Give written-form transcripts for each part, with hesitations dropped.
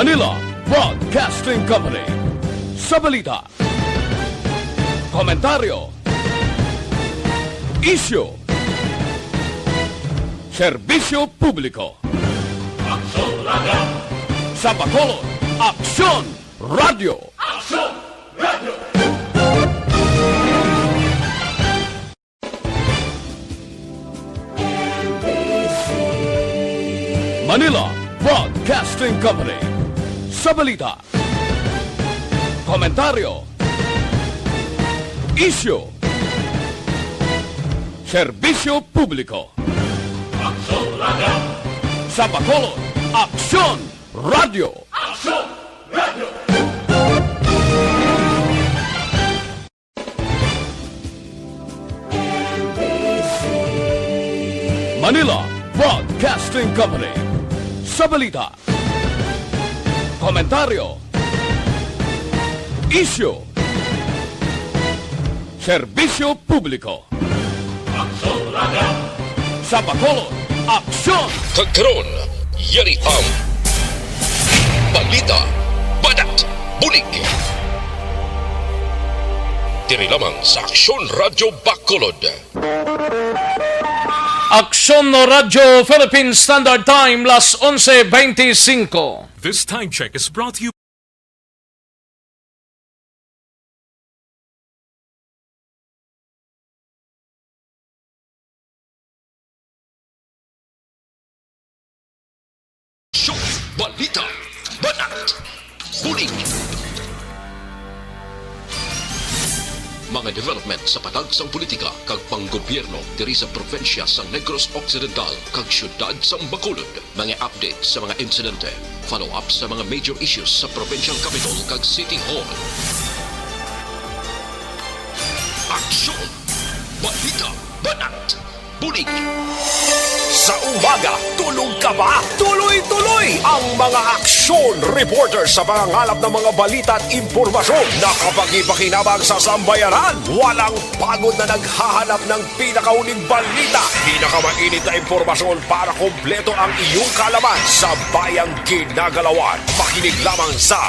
Manila Broadcasting Company. Sa balita, komentaryo, isyu, serbisyo publiko. Aksyon Radio! Sa Bacolod, Aksyon Radio! Aksyon Radio! Manila Broadcasting Company. Sa balita, komentaryo, isyu, serbisyo publiko. Aksyon Radio! Sa Bacolod, Aksyon Radio! Aksyon Radio! Manila Broadcasting Company. Sa balita, komentaryo, isyu, serbisyo publiko. Aksyon Radio! Sa Bacolod, Aksyon! Kagkaroon, yari ang balita, badat, bulig. Diri lamang sa Aksyon Radio Bacolod. Aksyon Radio Philippine Standard Time, las 11:25. This time check is brought to you. Aksyon, balita, badat, bulig. Mga development sa patagsang politika kag panggobyerno diri sa probinsya sa Negros Occidental kag syudad sa Bacolod. Mga update sa mga insidente, follow-up sa mga major issues sa provincial capital kag City Hall. Aksyon! Balita! Banat! Bulig! Sa umaga, tulog ka ba? Tuloy-tuloy ang mga aksyon reporter sa mga ngalap ng mga balita at impormasyon na kapag-ipakinabang sa sambayanan. Walang pagod na naghahanap ng pinakauling balita. Pinakamainit na impormasyon para kompleto ang iyong kalaman sa bayang kinagalawan. Makinig lamang sa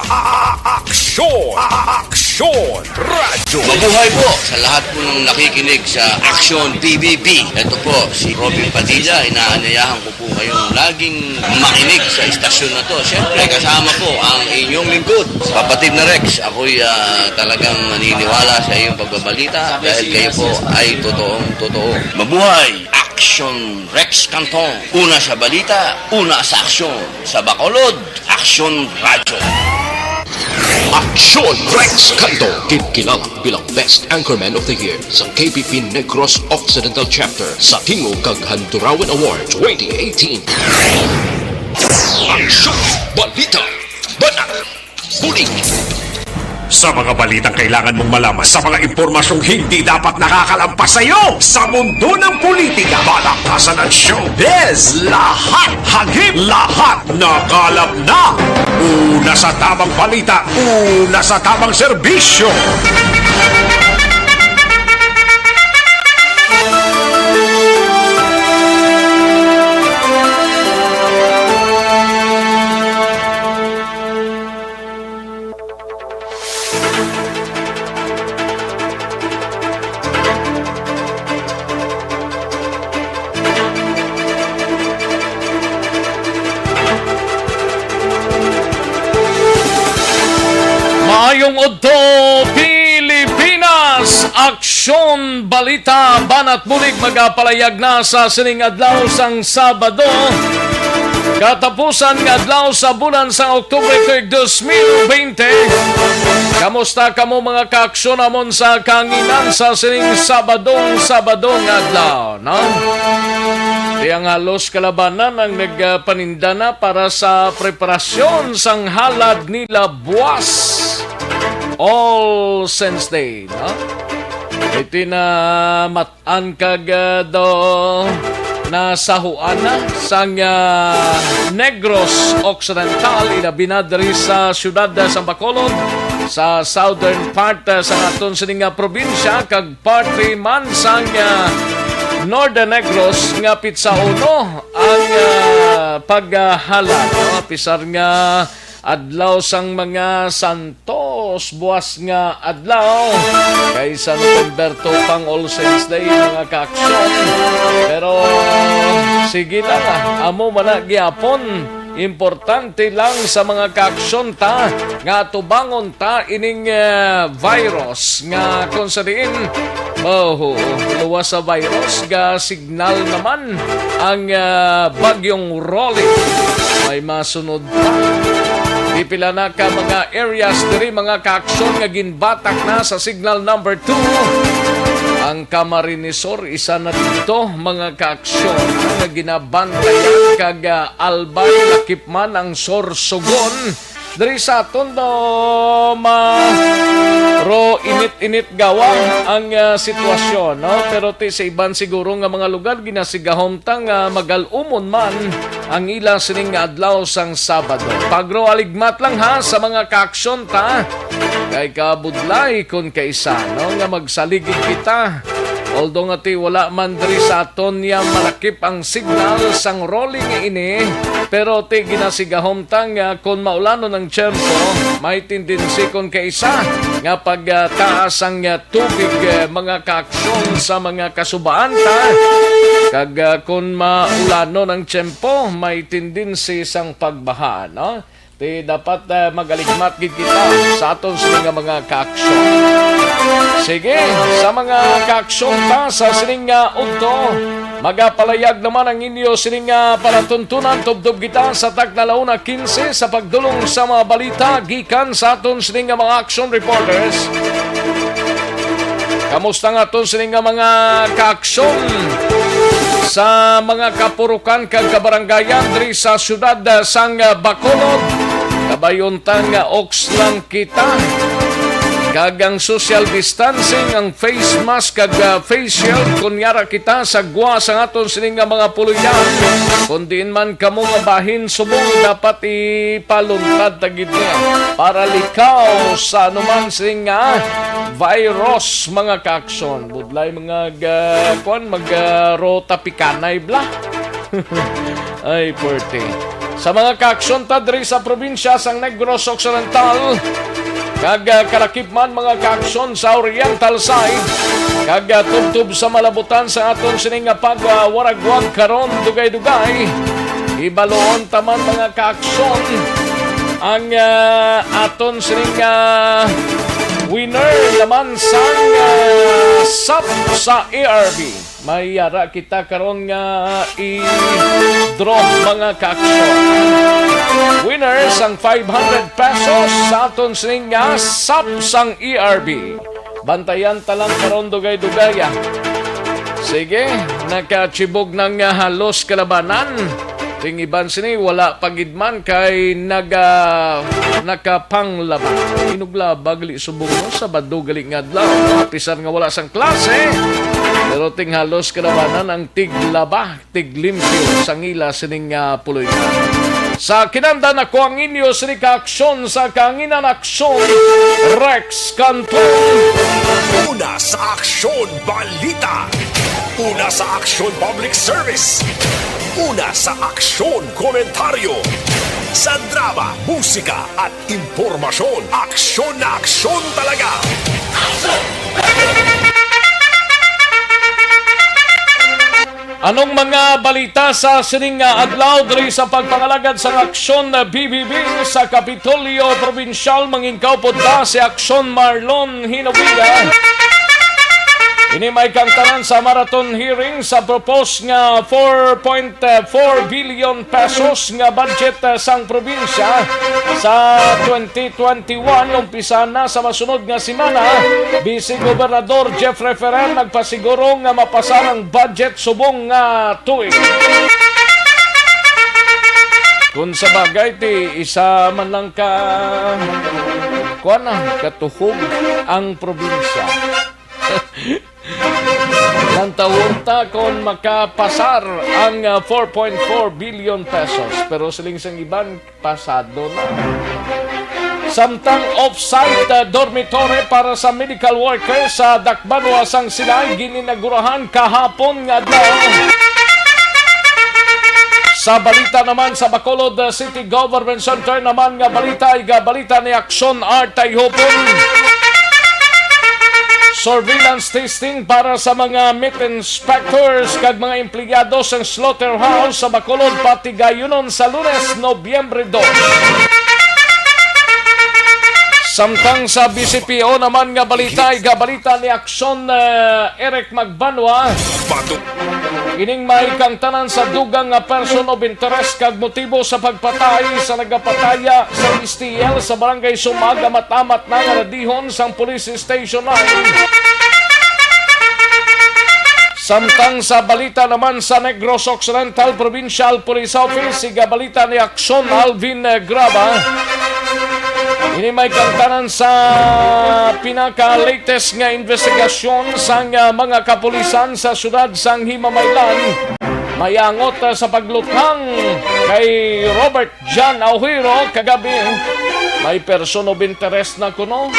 Aksyon! Aksyon Radio! Mabuhay po sa lahat po ng nakikinig sa Aksyon PBB. Ito po si Robin Padilla. Inaanyayahan ko po kayong laging makinig sa istasyon na to. Siyempre, kasama po ang inyong lingkod. Kapatid na Rex, ako'y talagang naniniwala sa iyong pagbabalita dahil kayo po ay totoong-totoo. Mabuhay! Aksyon Rex Canton. Una sa balita, una sa aksyon. Sa Bacolod, Aksyon Radio. Aksyon Rex Canto, kinikilala bilang Best Anchorman of the Year sa KPP Negros Occidental Chapter sa Tingog kag Handurawan Award 2018. Aksyon, balita, banat, bulig. Sa mga balitang kailangan mong malaman, sa mga impormasyong hindi dapat nakakalampas sa iyo, sa mundo ng politika, balakasan at showbiz, lahat hagip, lahat nakalap na. Una sa tamang balita, una sa tamang serbisyo. Maayong Udto, Pilipinas! Aksyon, balita, banat bulig magapalayag na sa sining adlaw sang Sabado. Katapusan nga adlaw sa bulan sa Oktubre 2020. Kamusta kamo mga kaaksyon namon sa kanginan sa sining Sabadong adlaw, no? Diyang halos kalabanan ang nagpaninda na para sa preparasyon sang halad nila buwas. All Saints Day, no? Iti na matan kagado na sahuana sang Negros Occidental inabinadri sa syudad sa Bacolod sa southern part sa aton sining probinsya kag parte man sang Northern Negros nga pitsa uno ang paghalad, no? Pisar nga adlaw sang mga santos, buwas nga adlaw kay sa November 2 pang All Saints Day mga kaaksyon. Pero sige lang, amo man na gyapon. Importante lang sa mga kaaksyon ta nga tubangon ta ining virus nga kung sa diin luwas sa virus nga signal naman ang bagyong Rolly. May masunod pa. Pipila na ka mga areas diri mga kaaksyon nga ginbatak na sa signal number 2. Ang Camarinesor, isa na dito mga kaaksyon nga ginabantayan kag Albay Lakipman ang Sorsogon. Dari sa aton ro init-init gawa ang sitwasyon, no? Pero sa iban siguro nga mga lugar ginasigahom tang magalumon man ang ila sining adlaw sang Sabado. Pagro aligmat lang ha sa mga kaaksyon ta. Kay kabudlay kun kaisa, no? Nga magsaligid kita. Although nga ti wala man diri sa aton niya malakip ang signal sang rolling ini, pero ti ginasigahom tang kung maulano ng tiyempo, may tendency kon kaisa nga pagtaas ang tubig mga kaaksyon sa mga kasubaan ta. Kag kung maulano ng tiyempo, may tendency sang pagbaha, no? Ti dapat magaligmat gid kita sa aton sining mga kaaksyon. Sige, sa mga kaaksyon ta sa sining udto, magapalayag naman ang inyo sining palatuntunan tubdob kita sa Tagdalauna 15 sa pagdulong sa mga balita gikan sa aton sining mga action reporters. Kamusta nga aton sining mga kaaksyon sa mga kapurukan kag kabarangayan diri sa syudad sang Bacolod? Kabayuntang ox lang kita. Kag ang social distancing, ang face mask kag face shield, kunyara kita sa gwa sa aton sining mga puluyan. Kung diin man kamo nga bahin subong, dapat ipaluntad tagid niya para likaw sa anuman sining virus mga kaaksyon. Budlay mga mag-rota pikanay bla. Ay, perte. Sa mga kaaksyon ta diri sa probinsya sang Negros Occidental, kag kalakip man mga kaaksyon sa Oriental side, kag tubtub sa malabutan sa aton sining pagwaragwag karon dugay-dugay, ibaloon taman mga kaaksyon ang aton sining winner naman sang SAP sa ARB. May yara kita karon nga i-draw mga kaaksyon. Winner sang 500 pesos sa aton sining SAP sang ERB. Bantayan talang karon dugay-dugaya. Sige, nakachibog ng halos kalabanan. Ting iban sini wala pagidman kay nakapanglaban. Inuglabag li subong mo sa Sabado gali nga adlaw. Pisan nga wala sang klase. Pero ting halos kalabanan ang tiglaba, tiglimpyo sang ila sining puloy. Sa kinanda na ko ang inyo sining kaaksyon sa Kaanginan Aksyon, Rex Canton. Una sa Aksyon Balita. Una sa Aksyon Public Service. Una sa Aksyon Komentaryo. Sa drama, musika at impormasyon, aksyon na aksyon talaga. Anong mga balita sa sining adlaw diri sa pagpangalagad sa aksyon na BBB sa Kapitolyo Provincial mangingkaw pod ta si Aksyon Marlon Hinoviga. Ini may kantanan sa marathon hearing sa propose nga 4.4 billion pesos nga budget sang probinsya sa 2021. Umpisa na sa masunod nga semana. Vice Gobernador Jeffrey Ferrer nagpasiguro nga mapasa ang budget subong nga tuig. Kung sa bagay ti isa man lang katuhog ang probinsya. Nantawunta kung makapasar ang 4.4 billion pesos. Pero siling sang iban, pasado na. Samtang off-site dormitory para sa medical workers sa Dakbanwa sang Silay gininagurahan kahapon nga daw. Sa balita naman sa Bacolod City Government Center naman nga balita ay balita ni Aksyon Art Tayhopon. Surveillance testing para sa mga meat inspectors kag mga empleyado sa slaughterhouse sa Bacolod pati gayunon sa Lunes, Nobyembre 2. Samtang sa BCPO naman nga balita ay balita ni Aksyon Eric Magbanwa. Ining maikang tanan sa dugang nga person of interest kag motibo sa pagpatay sa nagapataya sa STL sa barangay Sumaga matamat na nga radihon sang police station 9. Samtang sa balita naman sa Negros Occidental Provincial Police Office, siga balita ni Aksyon Alvin Graba. Ini may kantanan sa pinaka-latest nga investigasyon sa mga kapulisan sa syudad sang Himamaylan. Mayangot sa pagluthang kay Robert John Auhiro kagabi. May person of interest na kuno.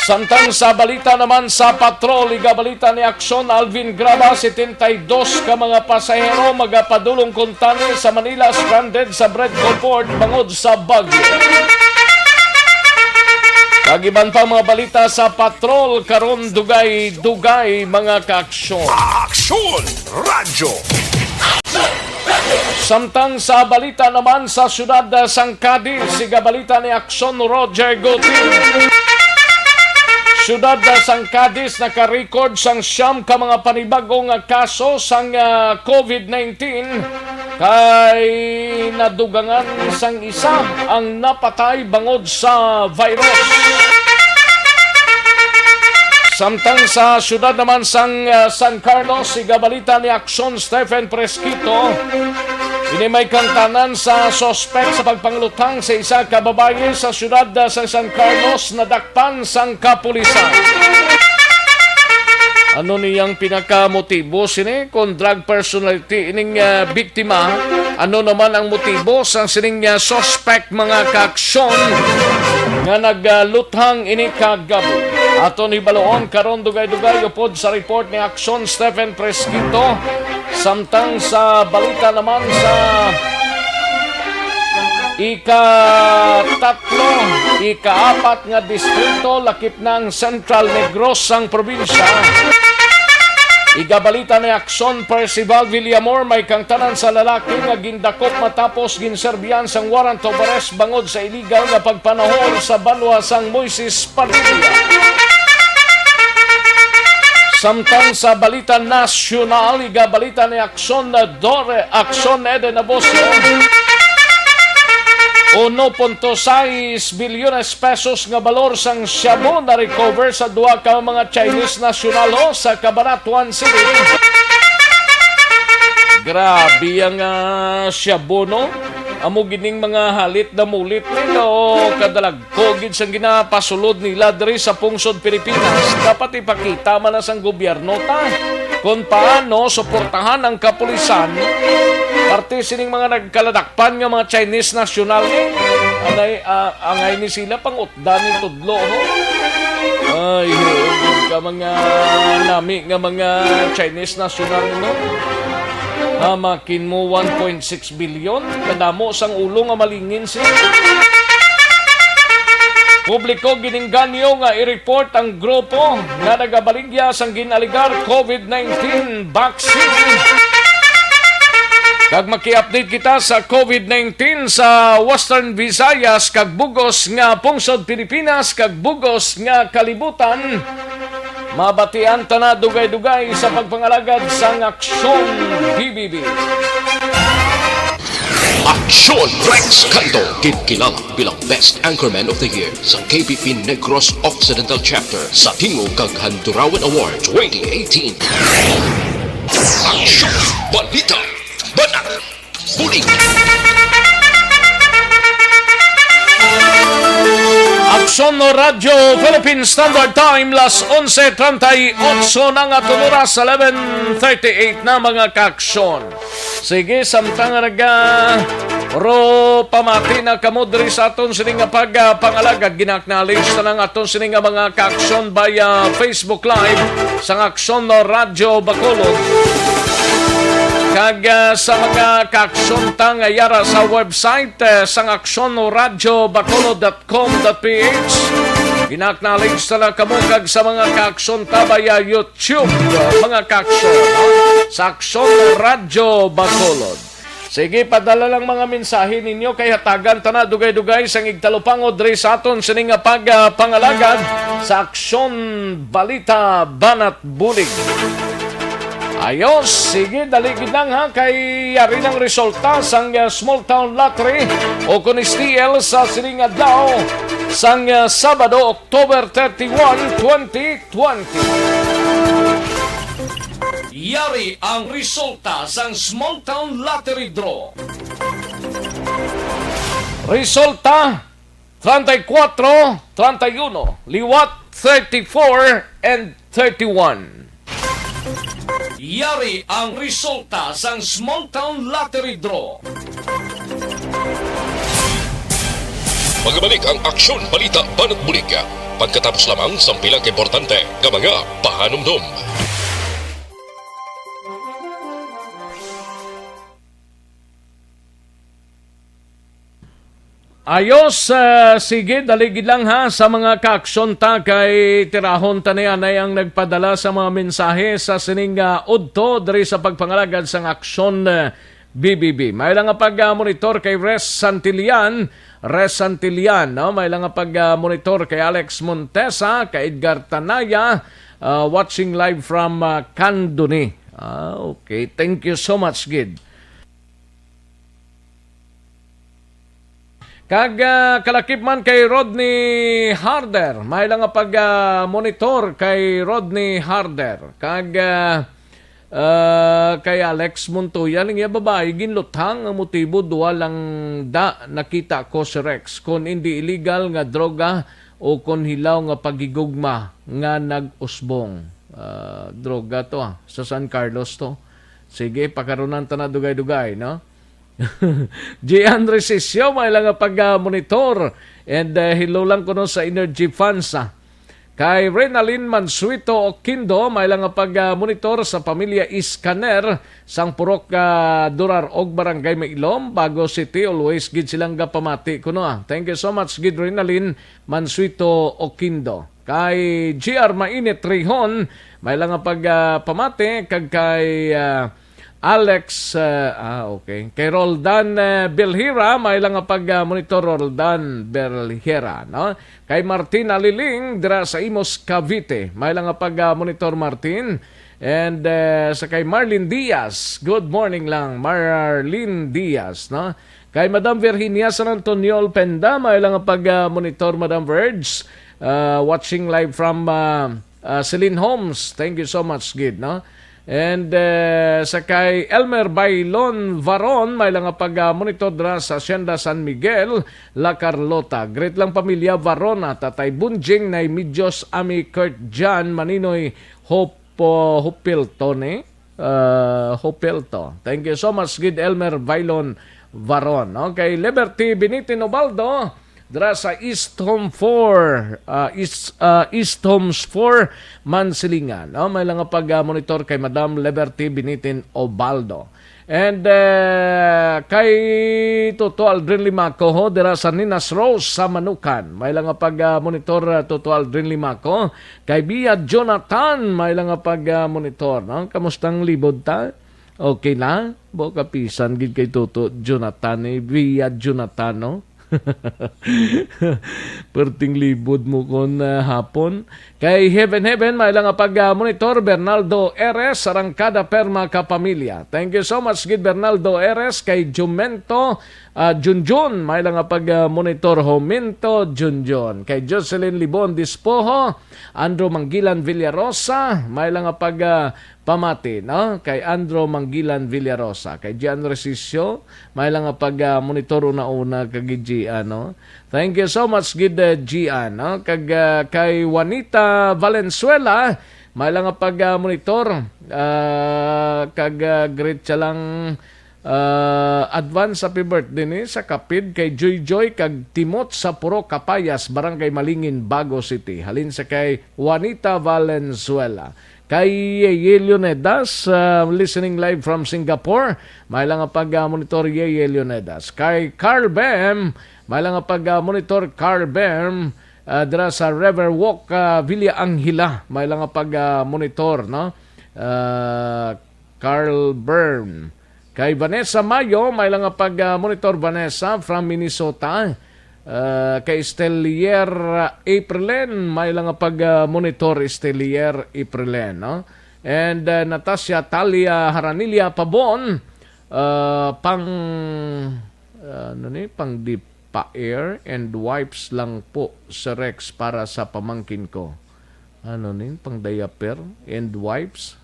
Samtang sa balita naman sa patrol, balita ni Aksyon Alvin Graba, 72 ka mga pasahero magapadulong kuntani sa Manila stranded sa Bredco Port bangod sa Baguio. Kagiban pa mga balita sa patrol, karon dugay-dugay mga kaaksyon. Aksyon Radyo. Samtang sa balita naman sa syudad sang Cadiz, siga balita ni Aksyon Roger Guti. Syudad sang Cadiz naka-record sang siyam ka mga panibagong kaso sang COVID-19 kay nadugangan sang isa ang napatay bangod sa virus. Samtang sa syudad naman sang San Carlos, igabalita ni Aksyon Stephen Presquito. Ini may kantanan sa sospek sa pagpanglutang sa isa ka babae sa syudad sa San Carlos na dakpan sang kapulisan. Ano niyang pinakamotibo sini kung drug personality ining biktima? Ano naman ang motibo sa sining sospek mga kaaksyon nga nagluthang ini kagabi? Aton ibaloon karon dugay-dugay upod sa report ni Aksyon Stephen Presquito. Samtang sa balita naman sa ika-tatlo, ika-apat nga distrito lakip ng Central Negros ang probinsya. Igabalita ni Aksyon Percival Villamor, may kangtanan sa lalaki nga gindakop matapos ginserbiyan sang warrant of arrest bangod sa illegal nga pagpanahon sa banwa sang Moises Padilla. Samtang sa balita nasyonal, igabalita ni Aksyon Aksyon Eden Abosio, 1.6 bilyones pesos nga balor sang shabu na recover sa duha ka mga Chinese nasyonal sa Cabanatuan City. Grabe ang shabu, no? Amo gining mga halit na mulit nila o kadalagkogid sang ginapasulod nila diri sa pungsod Pilipinas. Dapat ipakita man na sang gobyerno ta kung paano suportahan ang kapulisan parte sining mga nagkaladakpan nga mga Chinese national angay ni sila pang utdan ni tudlo, no? Ay, ka mga nami nga mga Chinese national, no? Makin mo 1.6 bilyon kadamo sang ulo nga malingin siya. Publiko giningganyo nga i-report ang grupo nga nagabaligya sang ginaligar COVID-19 vaccine. Kag maki-update kita sa COVID-19 sa Western Visayas kag bugos nga pungsod Pilipinas kag bugos nga kalibutan. Mabatian ta na dugay-dugay sa pagpangalagad sang Aksyon PBB. Aksyon Rex Canto, kilala bilang Best Anchorman of the Year sa KPP Negros Occidental Chapter sa Tingog kag Handurawan Award 2018. Aksyon Balita Banat Buling. Aksyon no Radyo Philippine Standard Time las 11:38 na nga oras 11:38 na mga kaaksyon. Sige, samtang ro pamati na kamudri sa aton sining nga pagpangalagad ginaknowledge na lang aton sining nga mga kaaksyon via Facebook Live sa Aksyon no Radyo Bacolod. Kag sa mga kaaksyon tang ayara sa website sang aksyonoradyobacolod.com.ph. Ina-acknowledge tala kamo kag sa mga kaaksyon tabaya YouTube, mga kaaksyon sa Aksyon Radyo Bacolod. Sige, padala lang mga mensahe ninyo kay hatagan tana dugay-dugay sang igtalupangod diri sa aton sining pagpangalagad sa Aksyon Balita Banat Bulig. Ayos, sige, daligid lang ha, kay yari ng resulta sang Small Town Lottery o kunistiel sa sining adlaw sang Sabado, October 31, 2020. Yari ang resulta sang Small Town Lottery Draw. Resulta 34, 31, liwat 34 and 31. Yari ang resulta sang Small Town Lottery Draw. Magbalik ang Aksyon Balita Banat Bulig. Pagkatapos lamang sa pilang importante nga mga pahanumdum. Ayos, sige, daligid lang ha sa mga kaaksyon ta kay tirahon tanianay ang nagpadala sa mga mensahe sa sining udto diri sa pagpangalagad sang Aksyon BBB. May lang nga pag-monitor kay Res Santillan, no? May lang nga pag-monitor kay Alex Montesa, kay Edgar Tanaya, watching live from Candoni. Okay, thank you so much, Gid. Kag kalakip man kay Rodney Harder, may lang nga pag-monitor kay Rodney Harder. Kag kay Alex Montoya, lang yung babae, ginluthang ang motibo, duwa lang da nakita ko si Rex. Kung hindi illegal nga droga o kung hilaw nga pagigugma nga nag-usbong. Droga to sa San Carlos to. Sige, pakarunan ta na dugay-dugay, no? Gian Resisio, may lang pag-monitor and hello lang ko no sa Energy Funds. Kay Renalyn Mansuito Oquindo, may lang pag-monitor sa pamilya Iskaner sang Purok Durar og Barangay Mailom, Bago City. Always gid silang pamati ko no. Thank you so much gid Renalyn Mansuito Oquindo. Kay GR Mainit Rihon, may lang pag-pamati kag kay Alex, okay. Kay Roldan Belhira, may lang pag-monitor Roldan Belhira, no? Kay Martin Aliling, dira sa Imos, Cavite, may lang pag-monitor Martin. And sa kay Marlene Diaz, good morning lang, Marlene Diaz, no? Kay Madam Virginia San Antonio Penda, may lang pag-monitor Madam Verge, watching live from Celine Holmes. Thank you so much, Gid, no? And sa kay Elmer Bailon Varon, may lang pag-monitor dra sa Hacienda San Miguel, La Carlota. Great lang pamilya Varona, Tatay Bunjing, Nay Midyos, Ami Kurt Jan, Maninoy Hopilto, Hopilto. Thank you so much, good Elmer Bailon Varon. Okay, Liberty Benitin Obaldo, dra sa East Home 4, East Homes 4, Mansilingan. No? May lang pag-monitor kay Madam Liberty Benitin Obaldo. And kay Toto Aldrin Limaco, dira sa Ninas Rose sa Manukan. May lang pag-monitor Toto Aldrin Limaco. Kay Bia Jonathan, may lang pag-monitor. No? Kamustang libod ta? Okay na? Boka pisan gid kay Toto Jonathan, Bia Jonathan, no? Perting libod mo kon hapon. Kay Heaven, may lang pag-monitor Bernaldo Eres, Arangkada Perma Kapamilya. Thank you so much, gid Bernaldo Eres. Kay Jumento Junjun, may lang pag-monitor Homento Junjun. Kay Jocelyn Libon Dispoho, Andrew Manggilan Villarosa, may lang pamati, no? Kay Andrew Manggilan Villarosa. Kay Gian Resisio, may lang pag-monitor una-una kay Gian, no? Thank you so much, gid Gian, no? Kay Juanita Valenzuela, may lang pag-monitor great siya lang advance happy birthday ni sa kapid kay Joy kag Timot sa Puro Kapayas, Barangay Malingin, Bago City. Halin sa kay Juanita Valenzuela. Kay Ye Leonedas, listening live from Singapore. May lang pag-monitor Ye Leonedas. Kay Carl Bem, may lang pag-monitor Carl Bem. Dira sa Riverwalk, Villa Angela. May lang pag-monitor, no? Carl Bem. Kay Vanessa Mayo, may lang pag-monitor Vanessa from Minnesota. Kay Stelier Aprilen, may lang pag-monitor Stelier Aprilen, no? And Natasha Talia Haranilia Pabon, pang pa-air and wipes lang po sa Rex para sa pamangkin ko. Pang diaper and wipes?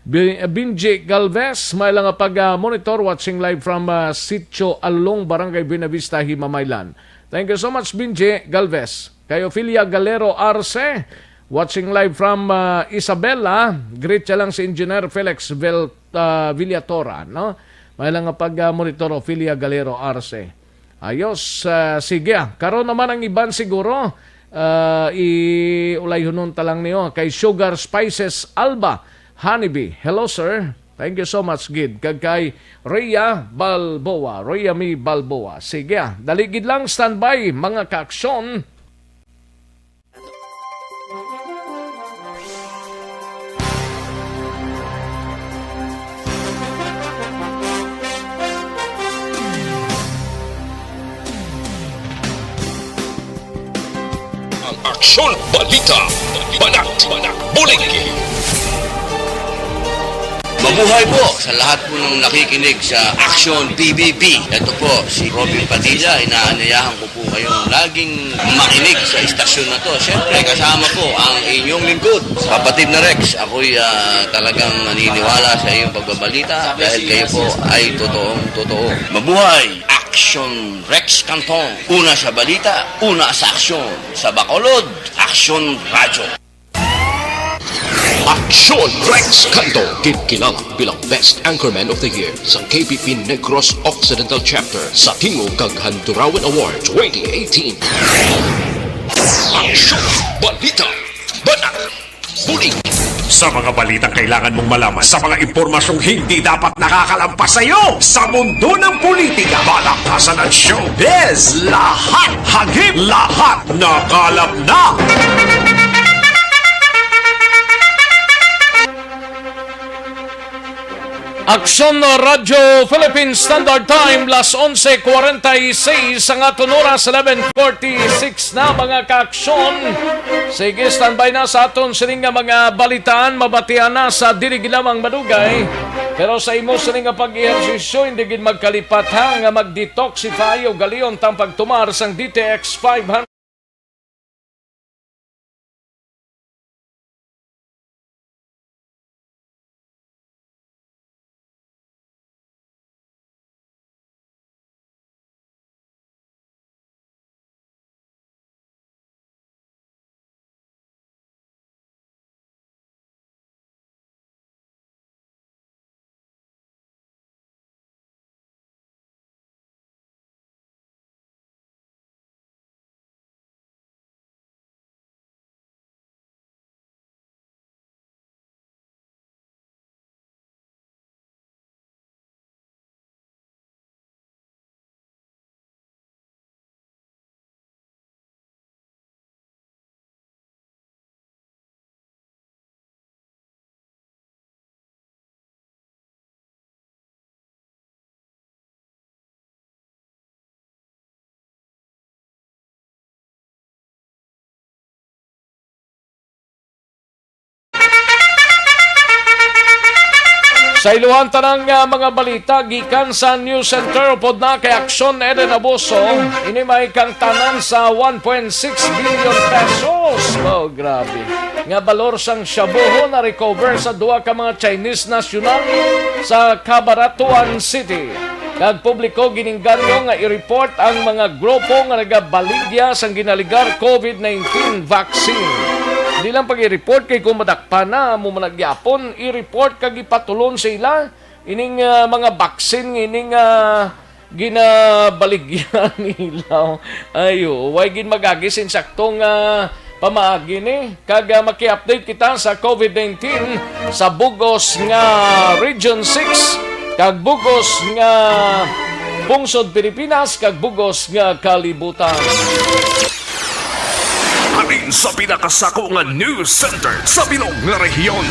Binji Galvez, may lang pag-monitor watching live from Sitio Along, Barangay Buenavista, Himamaylan. Thank you so much, Binji Galvez. Kay Ophelia Galero Arce, watching live from Isabela. Greet siya lang si Engineer Felix Villatora, no? May lang pag-monitor Ophelia Galero Arce. Ayos, sige. Karon naman ang iban siguro. Ulay hunun talang niyo kay Sugar Spices Alba Honeybee. Hello sir, thank you so much gid. Kag kay Rhea Mi Balboa. Sige, daligid lang, standby mga kaaksyon. Aksyon Balita, Banat, Buliki. Mabuhay po sa lahat po ng nakikinig sa Action PBB. Ito po si Robin Padilla. Inaanyayahan ko po kayong laging makinig sa istasyon na to. Siyempre kasama po ang inyong lingkod, kapatid na Rex. Ako'y talagang naniniwala sa iyong pagbabalita dahil kayo po ay totoong-totoo. Mabuhay! Action Rex Canton. Una sa balita, una sa aksyon. Sa Bacolod, Action Radyo. Aksyon Rex Canto, kilala bilang Best Anchorman of the Year sa KPP Negros Occidental Chapter sa Tingog kag Handurawan Award 2018. Aksyon Balita, Banat, Bulig. Sa mga balitang kailangan mong malaman, sa mga impormasyong hindi dapat nakakalampas sa iyo, sa mundo ng politika, balakasan at showbiz, lahat hagip, lahat nakalap na. Aksyon Radyo Philippine Standard Time, las 11:46 ang aton oras, 11:46 na mga kaaksyon. Sige, standby na sa aton sining nga mga balitaan, mabatian na sa dili ginamang madugay. Pero sa imo sining nga pag-ehersisyo, hindi gid magkalipat ha nga mag-detoxify o galion tang pagtumar sang DTX 500. Sa iluhan tanang mga balita, gikan sa News Center pod na kay Aksyon Eden Abuso, ini may kang tanan sa 1.6 billion pesos. Oh, grabe. Nga balor sang shabuho na recover sa duha ka mga Chinese national sa Cabaratuan City. Kag publiko giningganyo nga i-report ang mga grupo nga nagabaligya sang ginaligar COVID-19 vaccine. Di lang pag-i-report kay kung madakpa na mo managyapon, i-report kag ipatulon sa ila ining mga vaccine ining ginabaligyan nila. Ayo, way gin magagisin saktong pamaagi ni kag maki-update kita sa COVID-19 sa bugos nga Region 6 kag bugos nga Pungsod Pilipinas kag bugos nga kalibutan. Halin sa pinakasako nga news center sa bilog nga rehiyon.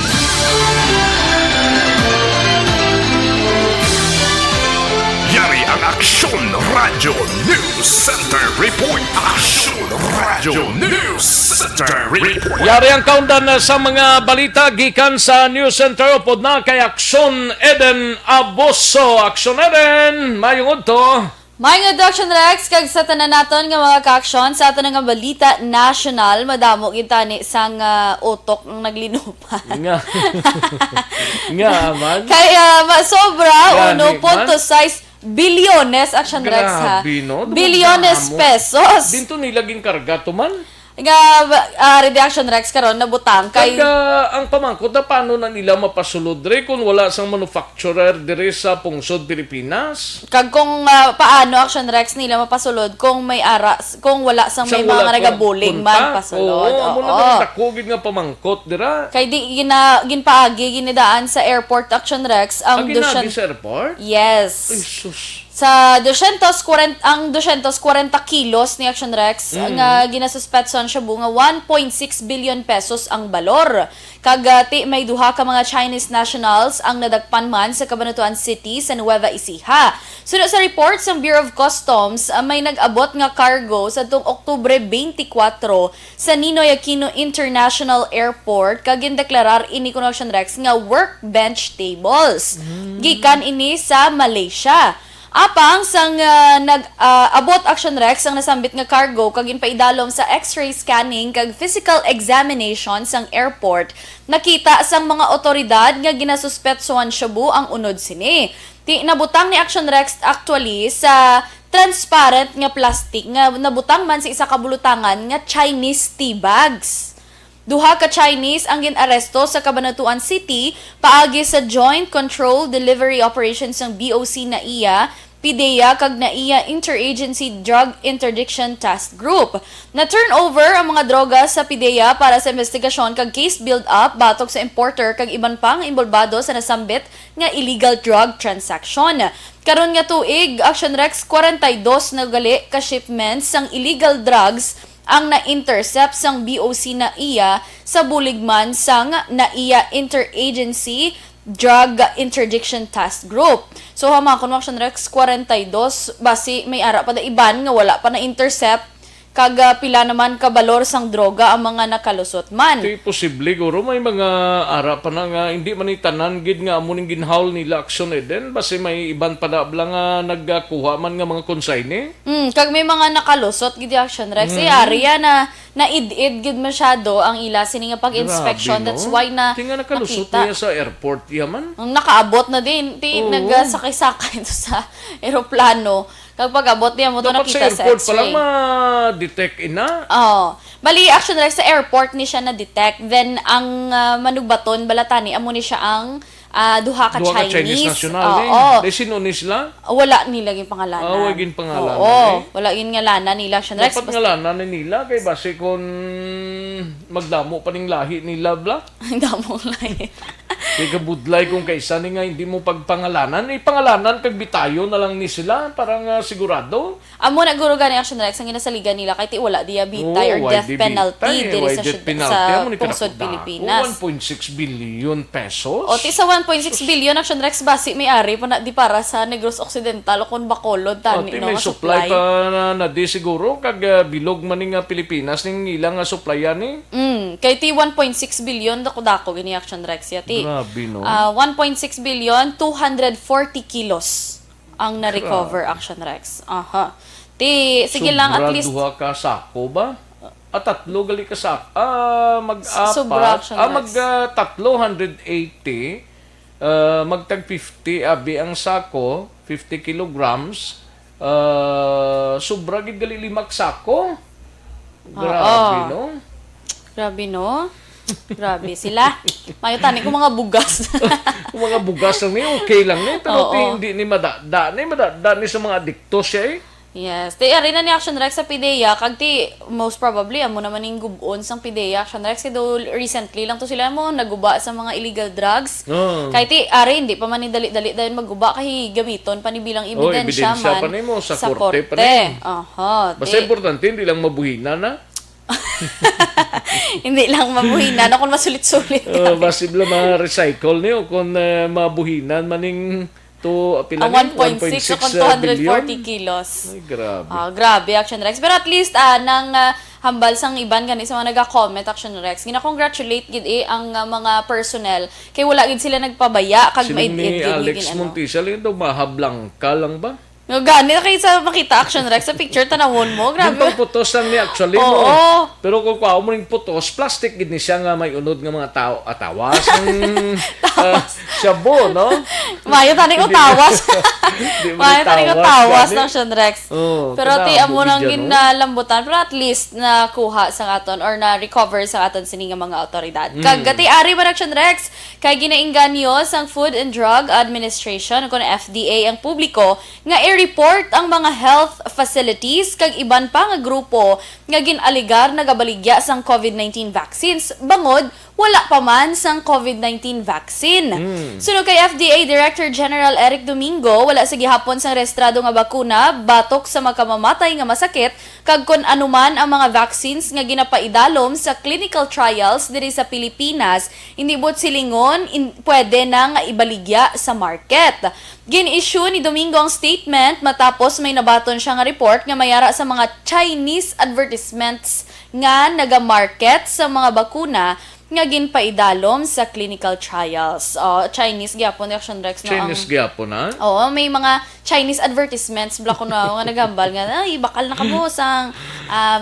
Yari ang Aksyon Radio News Center Report. Aksyon Radio News Center Report. Yari ang kaundan sa mga balita gikan sa News Center upod na kay Aksyon Eden Aboso. Aksyon Eden, mayong udto. May nga Action Rex, kag sa tanan naton nga mga ka-aksyon sa aton nga balita national, madamo kita ni sang utok ng naglinupan. Nga. Nga man. Kaya sobra, Gani, 1.6 bilyones Action Rex ha. Grabe, no? Bilyones Dumagamo. pesos. Dinto nilaging karga to man. Nga Redaction Rex karon nabutang kay Kaya ang pamangkot na paano na nila mapasulod re kung wala sang manufacturer dire sa Pungsod Pilipinas? kag kung paano Action Rex nila mapasulod kung may kung wala sang may Sang wala mga nagabuling man punta? pasulod. Oo, amo na rin nakugid nga pamangkot dira. Kay di ginpaagi ginidaan sa airport Action Rex ang Ang ginagi sa airport? Yes. Ay, sus. Sa 240 kilos ni Action Rex nga ginasuspetson siya nga 1.6 billion pesos ang balor. Kagati may duha ka mga Chinese nationals ang nadagpan man sa Cabanatuan City sa Nueva Ecija. Sunod sa reports ng Bureau of Customs, may nag-abot nga cargo sa tuong Oktubre 24 sa Ninoy Aquino International Airport kag gindeklarar ini kuno Action Rex nga workbench tables. Gikan ini sa Malaysia. Apang sang nag-abot Action Rex ang nasambit nga cargo kag ginpaidalom sa X-ray scanning kag physical examination sang airport, nakita sang mga otoridad nga ginasuspetsohan Shabu ang unod sini. Ti nabutang ni Action Rex actually sa transparent nga plastic nga nabutang man sa isa ka bulutangan nga Chinese tea bags. Duha ka Chinese ang ginaresto sa Cabanatuan City paagi sa Joint Control Delivery Operations ng BOC na iya, PIDEA kag na iya Interagency Drug Interdiction Task Group. Na turnover ang mga droga sa PIDEA para sa investigasyon kag case build-up batok sa importer kag iban pang imbolbado sa nasambit nga illegal drug transaction. Karon nga tuig, Action Rex 42 na gali ka shipments sang illegal drugs ang na-intercept sang BOC na iya sa buligman sang na iya Interagency Drug Interdiction Task Group. So hamakon Action Rex 42 basi may ara pa da iban nga wala pa na-intercept kag pila naman ka balor sang droga ang mga nakalusot man. Ito'y posible guro may mga ara pa na nga hindi man itanan gid nga amo ning ginhaul nila Action Eden basi may iban pa da bla nga nagkuha man nga mga consigne. Kag may mga nakalusot gid yung Action Rex. Yari na naid-id gid masyado ang ila sini nga pag-inspection. Grabe, no? That's why na Tinga nakalusot nakita. niya sa airport yaman. Ang nakaabot na din. Nagsakay-sakay to sa eroplano. Kapag abot niya mo to Dapat sa nakita sa airport pa lang X-ray. ma-detect ina. Oh. Bali, Action Rex sa airport ni siya na-detect. Then, ang manugbaton, balatani, amo ni siya ang duha ka Duha ka Chinese. Chinese national Oo. Dahil sino ni sila? Wala nila yung pangalanan. Wala yung pangalanan, Oo. eh. Wala yung ngalanan nila, Action Rex. Dapat ngalanan na nila kay base kung magdamo pa ning lahi nila bla. Ang damong lahi. Kay kabudlay kung kaysa ni nga hindi mo pagpangalanan. Pangalanan kag bitayo na lang ni sila parang sigurado. Amo na guro gani Action Rex ang ginasaligan nila kay ti wala diya bitay or why death di penalty bitay? diri Why sa death penalty? sa Amo ni Pungsod kinakudako. Pilipinas. 1.6 billion pesos. O ti sa 1.6 billion Action Rex basi may ari pa na di para sa Negros Occidental o kun Bacolod tani Ati no may nga supply pa na di siguro kag bilog man ning Pilipinas ning ilang supplyan ni. Kay ti 1.6 billion dako gini Action Rex yati. Grabe no. 1.6 billion 240 kilos ang na-recover Action Rex. Aha. Ti sige lang at least duha ka sako ba? Tatlo gali ka sako. Sobra, Mag-apat. Action Rex. Tatlo 180. Magtag 50 abi ang sako, 50 kilograms. Sobra gid gali limak sako. Grabe no. Grabe no. Grabe sila. Mayo tani ko mga bugas. Kung mga bugas lang ni okay lang ni pero Oo. hindi ni madada ni sa mga adikto siya eh. Yes. Ti ari na ni Action Rex sa PIDEA kag ti most probably amo naman ning gubon sang PIDEA Action Rex kay do recently lang to sila mo naguba sa mga illegal drugs. Kay ti ari hindi pa man ni dali-dali dayon magguba kay gamiton pa ni bilang ebidensya man ebidensya pa nimo sa korte pa ni. Aha. Basta importante hindi lang mabuhina na. Hindi lang mabuhinan kung masulit-sulit. Basta lang ma-recycle niyo kung mabuhinan maning to Ang 1.6 o kung 240 kilos. Ay, grabe. Grabe, Action Rex. Pero at least, nang hambal sang iban gani sa mga naga-comment, Action Rex, gina-congratulate gid ang mga personnel kay wala gid sila nagpabaya kag Sila ni maid-id Alex Montisa, daw mahablang ka lang ba? Gani na kayo sa makita Action Rex sa picture tanawon mo. Grabe. Yung pang-putos lang ni actually Oo. mo. Pero kung kuha mo ring putos, plastic gid ni siya nga may unod nga mga tao atawas ang shabu, no? Mayo tani ko tawas. Di mo Mayo tani ko tawas, tawas gani. Action Rex. Oo, Pero ti kanamo amo nang gid yan, no? ginalambutan pero at least nakuha sa aton or na recover sa aton sini nga mga awtoridad. Kag gati ari man Action Rex kay ginainganyo sang Food and Drug Administration kun FDA ang publiko nga i-report ang mga health facilities kag iban pa nga grupo nga ginaligar nagabaligya sang COVID-19 vaccines bangod wala pa man sang COVID-19 vaccine. Sunod kay FDA Director General Eric Domingo, wala sa gihapon sang rehistrado nga bakuna batok sa makamamatay nga masakit kag kun anuman ang mga vaccines nga ginapaidalom sa clinical trials diri sa Pilipinas, hindi bot silingon pwede na nga ibaligya sa market. Gin-issue ni Domingo ang statement matapos may nabaton siya nga report nga mayara sa mga Chinese advertisements nga naga-market sa mga bakuna nga ginpaidalom sa clinical trials. Chinese gyapon Action Rex no Chinese gyapon na. Oo, may mga Chinese advertisements bla ko na nga nagambal nga ay bakal na kamo sang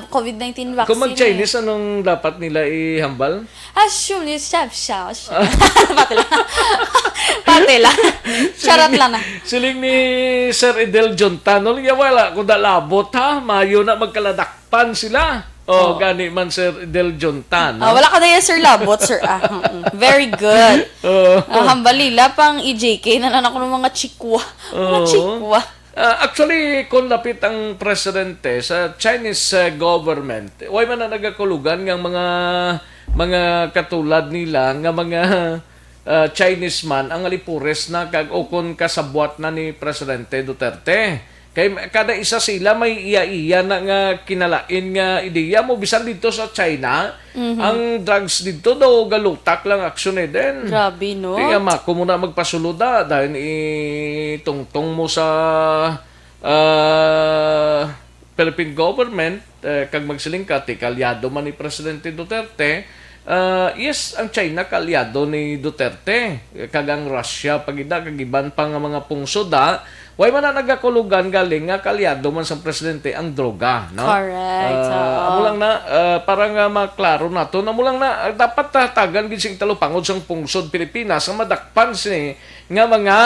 COVID-19 vaccine. Kung mag-Chinese, anong dapat nila ihambal? Assume ni chef siya. Patila. Patila. Charot lang na. Siling ni Sir Edel Jontano, wala kung dalabot ha, mayo na magkaladakpan sila. Gani man Sir Del Jontano. Wala ka na yan, Sir Labot, Sir. Very good. Hambalila pang EJK na ako ng mga chikwa. Mga chikwa. Actually, kung lapit ang presidente sa Chinese government, way man na nagakulugan ng mga katulad nila, nga mga Chinese man, ang alipures na kag ukon kasabwat na ni Presidente Duterte. Kay kada isa sila may iya-iya na nga kinalain nga ideya mo bisan dito sa China, ang drugs dito daw galutak lang aksyon din. Grabe, no? Kaya mako mo na magpasulod dahil itungtong mo sa Philippine government kag magsiling ka kalyado man ni Presidente Duterte. Yes, ang China kalyado ni Duterte kag ang Russia pagida kag iban pa nga mga pungsod way man na nagakulugan galing nga kalyado man sa presidente ang droga, no? Correct. Amo lang na para nga maklaro nato amo lang na dapat tatagan gid sing talupangod sang pungsod Pilipinas nga madakpan sini nga mga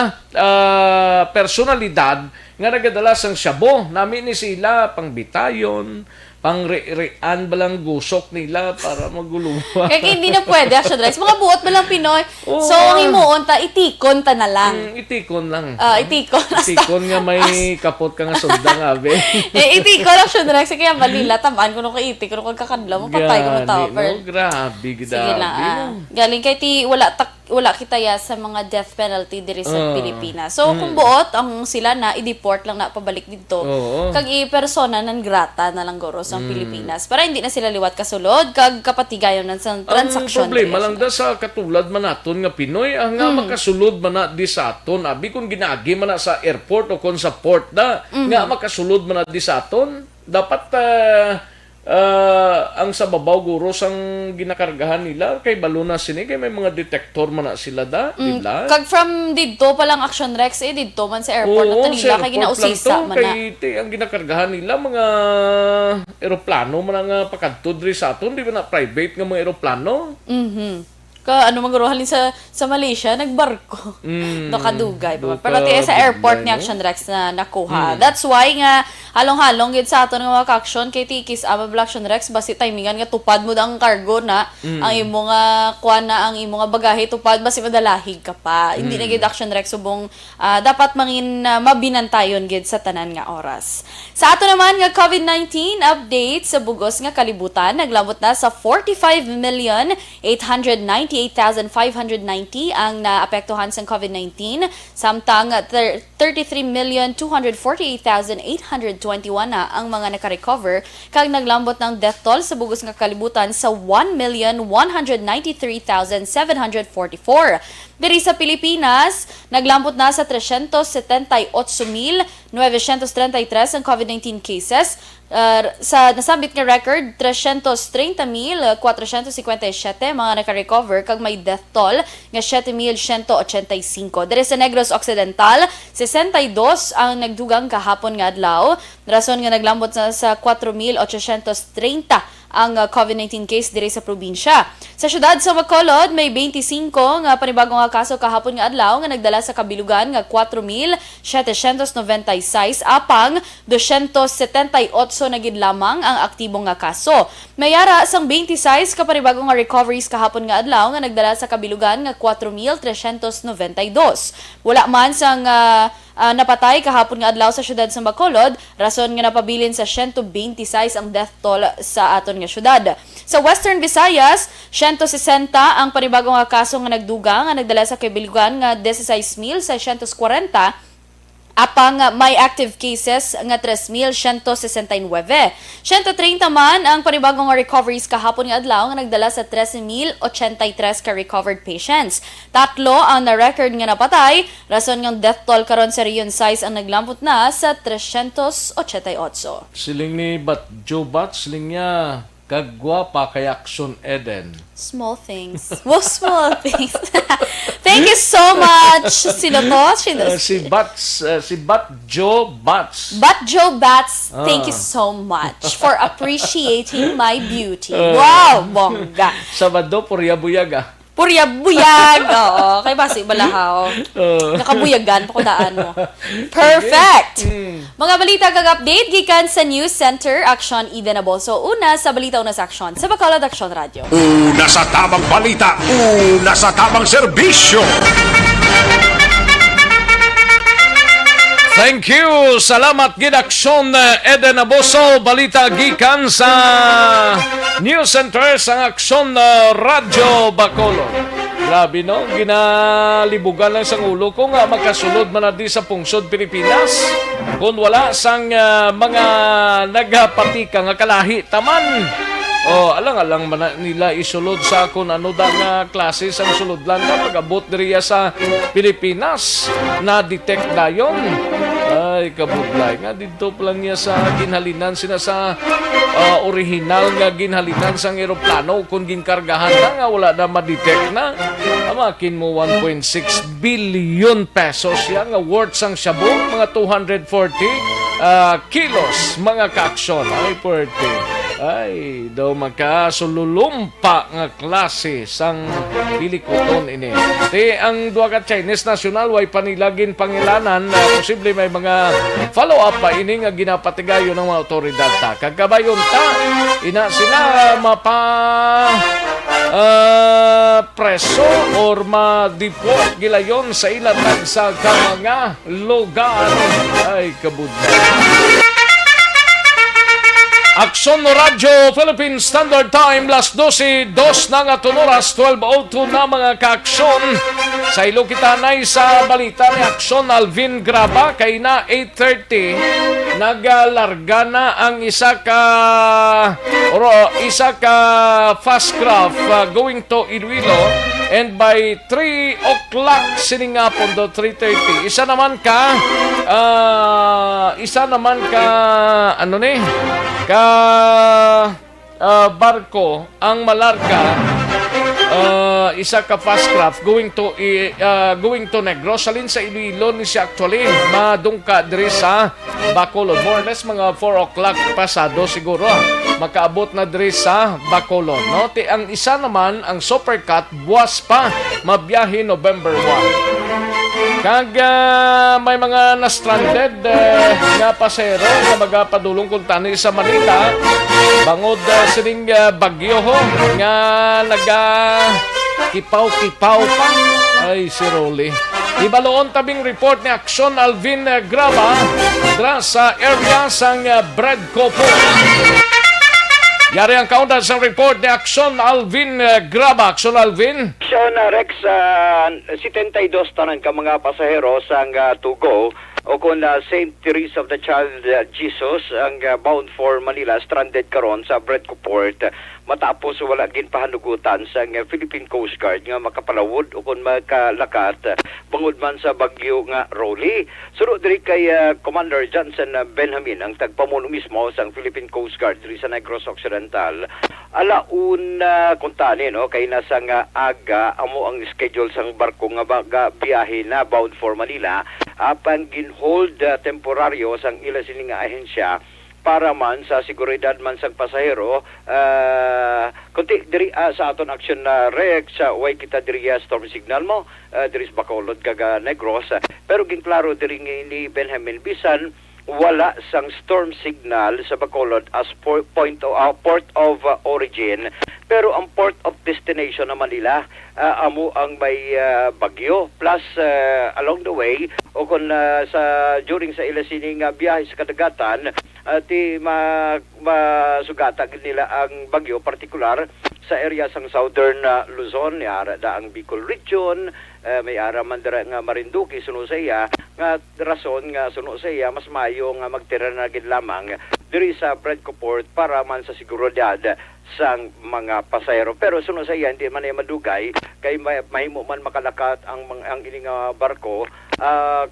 personalidad nga nagadala sang shabu nami ni sila pangbitayon pang-rean balang gusok nila para maguluwa. Kaya hindi na pwede, Action Rex. Mga buot balang Pinoy. So, ang imuon ta, itikon ta na lang. Itikon lang. Itikon. Itikon nga may kapot ka nga sundang abe. Itikon, Action Rex. Kaya balila, tamaan ko nung kaitik, kung kakadlaw mo, patay ko ng tao. Grabe, Sige lang. Galing kay ti, wala kita ya sa mga death penalty diri sa Pilipinas. So, kung buot, ang sila na, i-deport lang na pabalik dito. Kag i-persona non grata na lang goro sa Pilipinas. Para hindi na sila liwat kasulod, kag kapatigayon ng transaksyon. Ang problema lang da sa katulad man naton nga Pinoy, ang nga makasulod man na di sa aton. Abi kung ginagi man na sa airport o kung sa port da, nga makasulod man na di sa aton, dapat ang sa babaw guro sang ginakargahan nila kay baluna sini kay may mga detector man na sila da, di ba? Kag from didto pa lang Action Rex didto man sa airport na nila kay ginausisa man na. Kay ang ginakargahan nila mga eroplano man nga pakadto diri sa aton, di ba na private nga mga eroplano? manguruhalin sa Malaysia, nagbarko. No kadugay. Pero sa airport ni Action Rex na nakuha. That's why nga, halong-halong gid sa aton nga mga ka-action, kay Tikis, Action Rex, basi timingan nga tupad mo ang cargo na, ang imo nga kuha na, ang imo nga bagahe, tupad, basi madalahig ka pa. Hindi na gid Action Rex, subong dapat mangin mabinantayon gid sa tanan nga oras. Sa ato naman nga COVID-19 update sa bugos nga kalibutan, naglabot na sa 45,898,590 ang naapektuhan sa COVID-19, samtang 33,248,821 na ang mga nakarecover, kag naglambot ng death toll sa bugos nga kalibutan sa 1,193,744. Diri sa Pilipinas, naglambot na sa 378,933 ang COVID-19 cases. Sa nasabit nga record, 330,457 mga naka-recover kag may death toll nga 7,185. Diri sa Negros Occidental, 62 ang nagdugang kahapon nga adlaw. Rason nga naglambot na sa 4,830 ang COVID-19 case diri sa probinsya. Sa syudad sa Bacolod, may 25 nga panibagong nga kaso kahapon nga adlaw nga nagdala sa kabilugan nga 4,796 apang 278 na gid lamang ang aktibong nga kaso. Mayara sang 26 ka panibagong nga recoveries kahapon nga adlaw nga nagdala sa kabilugan nga 4,392. Wala man sang napatay kahapon nga adlaw sa syudad sa Bacolod, rason nga napabilin sa 126 ang death toll sa aton nga syudad. Sa Western Visayas, 160 ang panibagong nga kaso nga nagdugang nga nagdala sa kabilugan nga 16,640 apang may active cases nga 3,169. 130 man ang panibagong nga recoveries kahapon nga adlaw nga nagdala sa 13,083 ka recovered patients. 3 ang na-record nga napatay, rason nga death toll karon sa Region 6 ang naglambot na sa 388. Siling ni Joe Bat, siling niya, kagwapa kay Action Eden. Small things. Well, small things. Thank you so much. Sino to? Si Bat Joe Bats. But Joe Bats, thank you so much for appreciating my beauty. Wow, bongga. Sabado, Purya-Buyaga. Purya-buyag. Oo, kay basi balahaw. Nakabuyagan pa daan mo. Perfect. Mga balita kag update gikan sa News Center Action Eden Abolso. Una sa balita una sa Action sa Bacolod Action Radio. Una sa tamang balita, una sa tamang serbisyo. Thank you. Salamat gid Action Eden Abolso. Balita gikan sa News Center sa Action Radio Bacolod. Grabe no, ginalibugan lang sang ulo ko nga makasulod man na di sa pungsod Pilipinas. Kung wala sang mga nagpatika nga kalahi taman. Alang-alang man nila isulod sa kung ano da nga klase sang sulod lang na pag-abot diriya sa Pilipinas. Na-detect dayon. Ay, kabudlay nga dito pa lang niya sa ginhalinan sina sa original nga ginhalinan sang eroplano kung ginkargahan na nga wala na ma-detect na. Amakin mo 1.6 billion pesos yan nga worth sang shabu, mga 240 kilos mga ka-aksyon. Ay, pwerte. Ay, daw magkasululumpa nga klase sang pilikuton ini. Di ang duwa ka Chinese national way panilagin pangilanan na posible may mga follow-up pa ini nga ginapatigayo ng mga otoridad ta. Kagkabayon ta, ina sila preso or ma-deport gilayon sa ilatag sa mga lugar. Ay, kabudla. Action Radio Philippine Standard Time las 12:02 na nga tunoras 12:02 na mga ka-aksyon. Sa ilo kita na sa balita ni Action Alvin Graba kay na 8:30 nagalarga na ang isa ka fast craft going to Iloilo, and by 3 o'clock siningapon do 3:30 isa naman ka barko ang malarga, isa ka fast craft going to Negros salin sa Iloilo ni siya actually madungka diri sa Bacolod. More or less mga 4 o'clock pasado siguro makaabot na diri sa Bacolod, no? Ang isa naman, ang Supercat, buwas pa mabiyahe November 1. Kag may mga na-stranded nga pasero nga magapadulong kung tani sa Manila bangod sining bagyo ho nga kipaw-kipaw pa. Ay, si Rolly. Ibaloon tabing report ni Aksyon Alvin Graba dra sa area sang Bradco po. Yari ang kaundan sa report ni Aksyon Alvin Graba. Aksyon Alvin. Aksyon Rex, 72 tanan ka mga pasahero sang Tugo o kung St. Teresa of the Child Jesus ang bound for Manila stranded karon sa Bradco Port matapos wala gin pahanugutan sa Philippine Coast Guard nga makapalawod o kung makalakat bangod man sa bagyo nga Rolly. Sunod diri kay Commander Johnson Benjamin ang tagpamuno mismo sa Philippine Coast Guard diri sa Negros Occidental. Alaun kung tani no kay nasa nga aga amo ang schedule sang barko nga biyahe na bound for Manila apan ginhold temporaryo sang ila sini nga ahensya para man sa seguridad man sang pasahero kunti diri sa aton action na Rex way kita diri storm signal mo diri sa Bacolod kaga Negros pero ginklaro diri ni Benjamin bisan wala sang storm signal sa Bacolod as port of origin pero ang port of destination na Manila amo ang may bagyo plus along the way o kung sa during sa ila sining biyahe sa kadagatan ti masugata nila ang bagyo partikular sa area sang southern Luzon yara da ang Bicol region may ara man dira nga Marinduque suno sa iya nga rason nga suno sa iya mas mayo nga magtira na gid lamang diri sa Bradco Port para man sa seguridad sang mga pasahero pero suno sa iya hindi man ay madugay kay mahimo man makalakat ang ining barko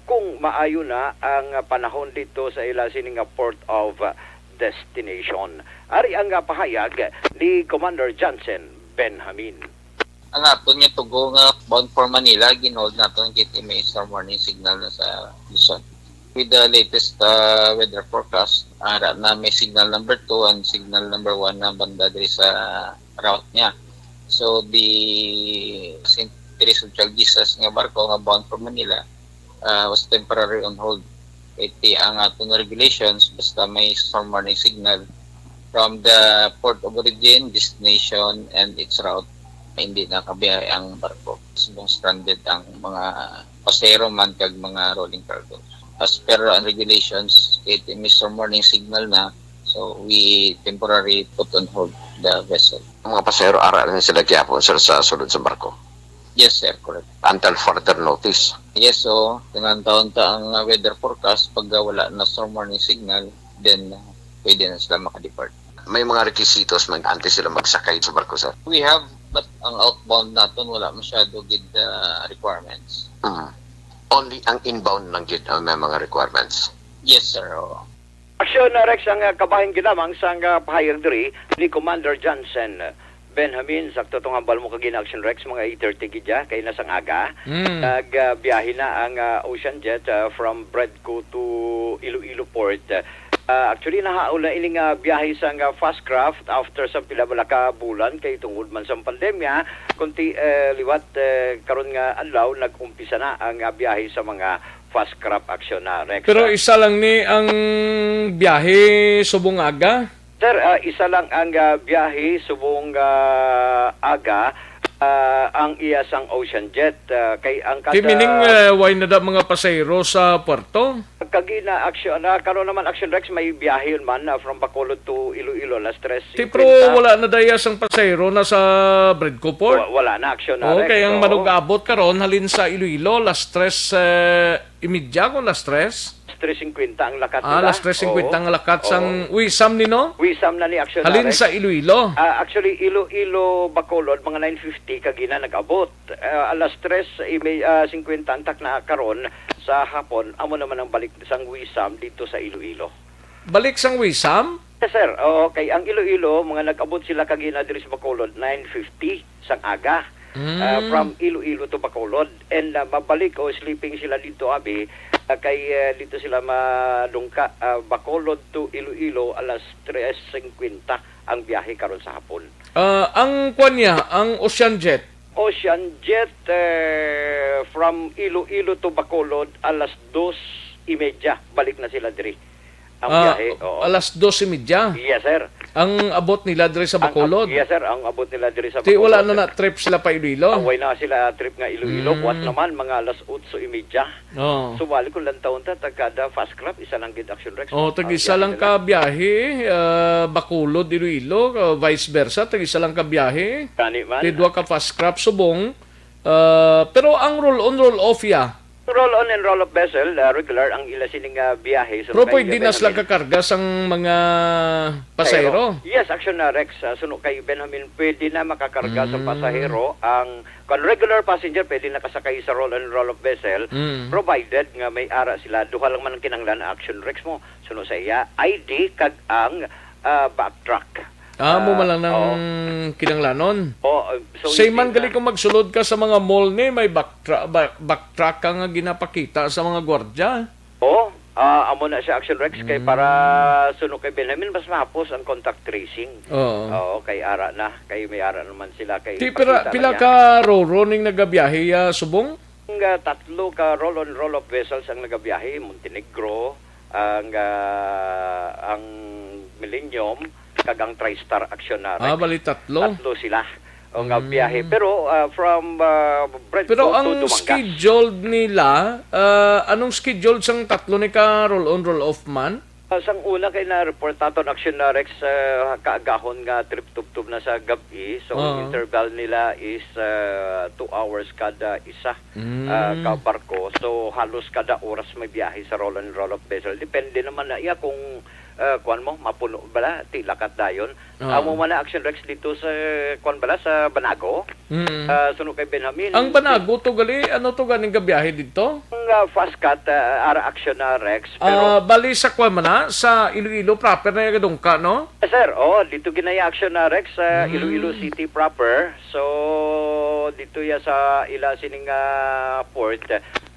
kung maayo na ang panahon dito sa ila sining port of destination. Ari ang pahayag ni Commander Johnson Benjamin. Ang aton nga tugo nga bound for Manila ginhold naton kit may storm warning signal na sa Luzon. With the latest weather forecast, ara na may signal number 2 and signal number 1 na banda diri sa route niya. So the St. Teresa of Child Jesus nga barko nga bound for Manila was temporarily on hold. Iti ang aton regulations basta may storm warning signal from the port of origin, destination, and its route hindi nakabiyahe ang barko. Subong stranded ang mga pasahero man kag mga rolling cargo. As per ang regulations, it may storm warning signal na so we temporarily put on hold the vessel. Ang mga pasahero ara na sila gyapon sir sa sulod sa barko Yes sir, correct. until further notice. Yes, so tinatawag ta ang weather forecast pag wala na storm warning signal, then pwede na sila makadepart. May mga requisitos man antes sila magsakay sa barko sir. We have, but ang outbound natin wala masyado gid requirements. Only ang inbound lang gid ang may mga requirements. Yes sir, oo. Aksyon Rex ang kabahin ginamang sang pahayag diri ni Commander Johnson Benjamin sakto tong hambal mo kagina Action Rex mga 8:30 gidya kay nasang aga nagbiyahe na ang Ocean Jet from Bradco to Iloilo Port. Actually nahaula ining biyahe sang fast craft after sa pila ka bulan kay tungod man sa pandemya kunti liwat karon nga adlaw nag-umpisa na ang biyahe sa mga fast craft Action Rex. Pero isa lang ni ang biyahe subong aga. Sir, isa lang ang biyahe subong aga ang iya sang Ocean Jet kay ang kada Meaning why na da mga pasahero sa puerto? kagina action karon naman Action Rex may biyahe yun man from Bacolod to Iloilo last 3:50. Pero wala na daya sang pasahero na sa Bradco Port. Wala na Action Rex. Okay, ang manugabot karon halin sa Iloilo last 3:30 kung last 3. 3:50 ang lakat nila. Last 3:50 ang lakat sang Wisam nino? Wisam na ni Action Halin Rex. sa Iloilo. Actually, Iloilo, Bacolod, mga 9:50 kagina nag-abot. Alas 3:50 antak na karon sa hapon, amo naman ang balik sang Wisam dito sa Iloilo. Balik sang Wisam? Yes, sir. Okay, ang Iloilo, mga nag-abot sila kagina diri sa Bacolod, 9:50 sang aga. from Iloilo to Bacolod. And mabalik o sleeping sila dito, abi, kay dito sila madungka Bacolod to Iloilo alas 3:50 ang biyahe karon sa hapon. Ang kwan niya, ang Ocean Jet, Ocean Jet from Iloilo to Bacolod alas 2:30 balik na sila diri. Ang biyahe, oo. alas 12:30. Yes, sir. Ang abot nila diri sa Bacolod. Yes, sir. Ang abot nila diri sa Di Bacolod. wala na trip sila pa Iloilo. Away na sila trip nga Iloilo. What naman, mga alas 8:30. Oh. So, wali ko lang taon ta, kada fast crab, isa lang gid Action Rex. Oh, tag-isa lang ka biyahe, Bacolod, Iloilo, vice versa, tag-isa lang ka biyahe. Kani man. Tidwa ka fast crab subong. Pero ang roll-on, roll-off ya. Roll-on and roll-off vessel, regular ang ila sining biyahe. So, Pero pwede na sila kakarga sang mga pasahero. Yes, Action Rex. Suno kay Benjamin, pwede na makakarga sa pasahero. Ang regular passenger, pwede na kasakay sa roll-on and roll-off vessel, provided nga may ara sila. Duha lang man ang kinanglan na Action Rex mo. Suno sa iya, ID kag ang backtrack. Mo malang ng kinanglanon. So Say man gali kung magsulod ka sa mga mall ni, may backtrack ka nga ginapakita sa mga gwardya. amo na siya Action Rex kay para suno kay Benjamin mas mahapos ang contact tracing. Oo, kay ara na, kay may ara naman sila kay pila ka ro-running nagabiyahe subong? Ang tatlo ka roll-on roll-off vessels ang nagabiyahe, Montenegro, ang Millennium, kagang TriStar Action Rex. Bali tatlo. Tatlo sila ang biyahe. Pero from Brentford Pero ang to Dumangas. scheduled nila, anong scheduled sang tatlo ni ka roll-on roll-off man? Sang una kay na report naton Action Rex kaagahon nga trip tubtub na sa gabi. So ang interval nila is 2 hours kada isa ka barko. So halos kada oras may biyahe sa roll-on roll-off vessel. Depende naman na iya kung kuan mo mapuno bala ti lakat dayon. Amo man na Action Rex dito sa kuan bala sa Banago. Suno kay Benjamin. Ang Banago to gali ano to ganing gabiyahe dito? Ang fast cut ara Action Rex pero bali sa kuan man na sa Iloilo proper na gadong ka no? Sir, dito ginaya Action Rex sa Iloilo City proper. So dito ya sa ila sining port.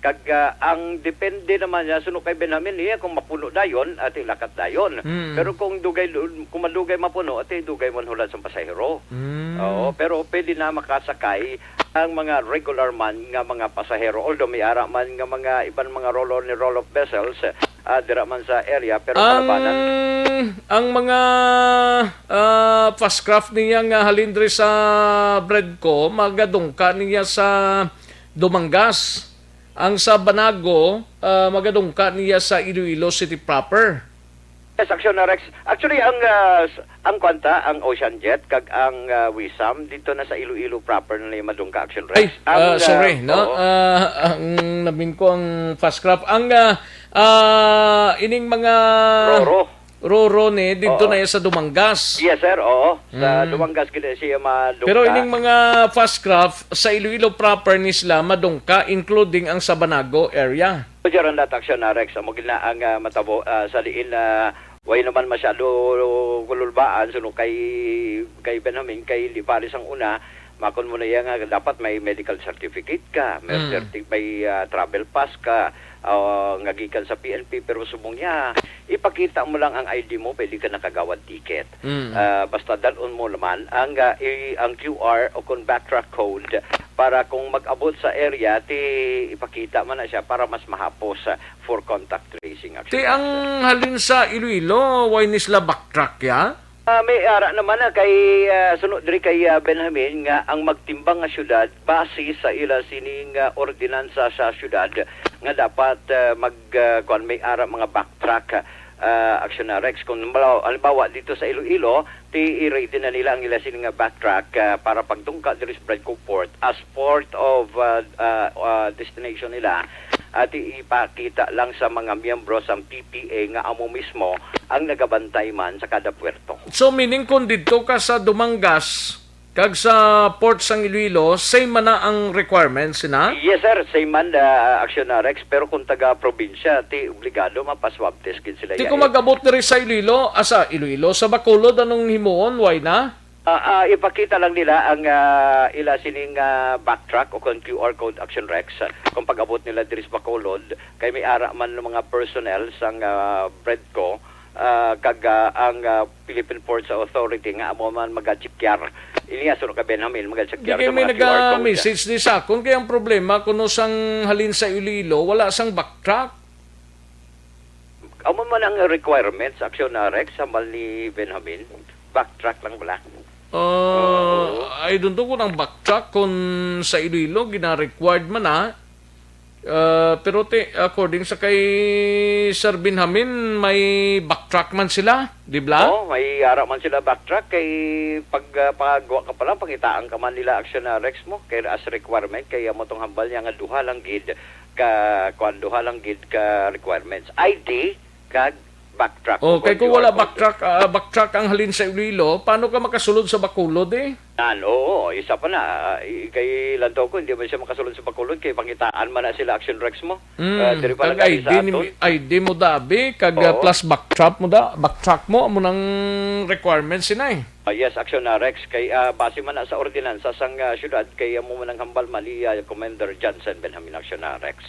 Kag ang depende naman niya suno kay Benjamin niya kung mapuno dayon at ilakat dayon. Pero kung malugay mapuno at dugay man hulad sa pasahero. Pero pwede na makasakay ang mga regular man nga mga pasahero, although may ara man nga mga ibang mga roll-on ni roll-off vessels dira man sa area, pero kalabanan ang mga fast craft niya nga halindre sa Bredco magadungka niya sa Dumangas. Ang sa Banago, magadungka niya sa Iloilo City proper. Yes, Action Rex. Actually, ang kwanta, ang Ocean Jet, kag ang Wisam, dito na sa Iloilo proper na yung madungka Action Rex. Ay, sorry, no? Ang nabing ko ang fast craft. Ang ining mga Roro ni dito na yan sa Dumangas. Yes, sir. Oo. Sa Dumangas kita siya madungka. Pero ining mga fast craft sa Iloilo proper ni sila madungka, including ang sa Banago area. So, jaron na Action Rex. Amo gina ang matabo sa diin na way naman masyado kululbaan. Suno kay Benjamin, kay Liparis ang una, makon mo na yan nga dapat may medical certificate ka, may travel pass ka, ngagikan sa PNP, pero subong niya, ipakita mo lang ang ID mo, pwede ka nakagawad ticket. Basta dalon mo naman ang QR o kung backtrack code para kung mag-abot sa area, ipakita man na siya para mas mahapos for contact tracing. Ang halin sa Iloilo, why nisla backtrack ya? May ara naman na kay sunod diri kay Benjamin nga ang magtimbang nga syudad base sa ila sining ordinansa sa syudad nga dapat may ara mga backtrack Action Rex. Kung halimbawa dito sa Iloilo, i-rate na nila ang ila sining backtrack para pagtungka diri sa Bredco Port as port of destination nila. At ipakita lang sa mga miyembro sa PPA nga amo mismo ang nagabantay man sa kada puerto. So meaning kung dito ka sa Dumangas kag sa Port sang Iloilo, same man na ang requirements na? Yes sir, same man Action Rex, pero kung taga-probinsya, obligado mapaswab test gid sila. Kung mag-abot na rin sa Iloilo, sa Bacolod, anong himuon? Why na? Ipakita lang nila ang ila sining backtrack o kung QR code Action Rex kung pag-abot nila diri sa Bacolod kay may ara man ng mga personnel sang Bredco kag ang Philippine Ports Authority nga amo man magachikyar iniya suno ka Benjamin magachikyar Hindi sa may mga QR code. nag-message di sa akon. Kaya ang problema, kuno sang halin sa Iloilo, wala sang backtrack. Amo man ang requirements Action Rex sambal ni Benjamin. Backtrack lang wala. I don't know kung ang backtrack kung sa Iloilo, gina-required man na. Pero according sa kay Sir Benjamin, may backtrack man sila, di ba? Oo, may ara man sila backtrack kay paggawa ka pa lang, pangitaan ka man nila Action Rex mo kay as requirement kaya mo tong hambal niya nga duha lang gid ka requirements. ID kag backtrack. Okay, kung wala backtrack ang halin sa Iloilo, paano ka makasulod sa Bacolod eh? Oo, isa pa na. Kay Lanto ko, hindi man siya makasulod sa Bacolod kay pangitaan man na sila Action Rex mo. Diri pa Kag lang sa aton. ID mo dabi, kag Oo. plus backtrack mo amo nang requirements sinay. Yes, Action Rex kay base man na sa ordinansa sang syudad kay mo man ang hambal mali Commander Johnson Benjamin Action Rex.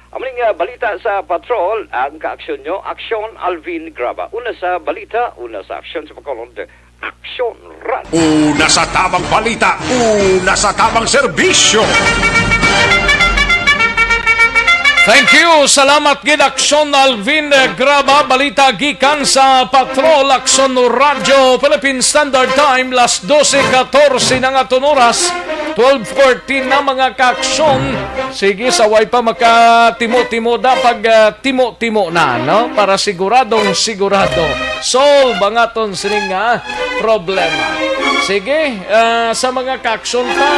Aming balita sa patrol, ang ka-aksyon nyo, Aksyon Alvin Graba. Una sa balita, una sa aksyon sa Bacolod, Aksyon Run. Una sa tamang balita, una sa tamang serbisyo. Thank you. Salamat gid Aksyon Alvin Graba. Balita gikan sa Patrol Aksyon Radio Philippine Standard Time las 12:14 na nga oras. 12:14 na mga kaaksyon. Sige, saway pa makatimo-timo da pag timo-timo na, no? Para siguradong sigurado. Solve ang aton sining problema. Sige, sa mga kaaksyon pa,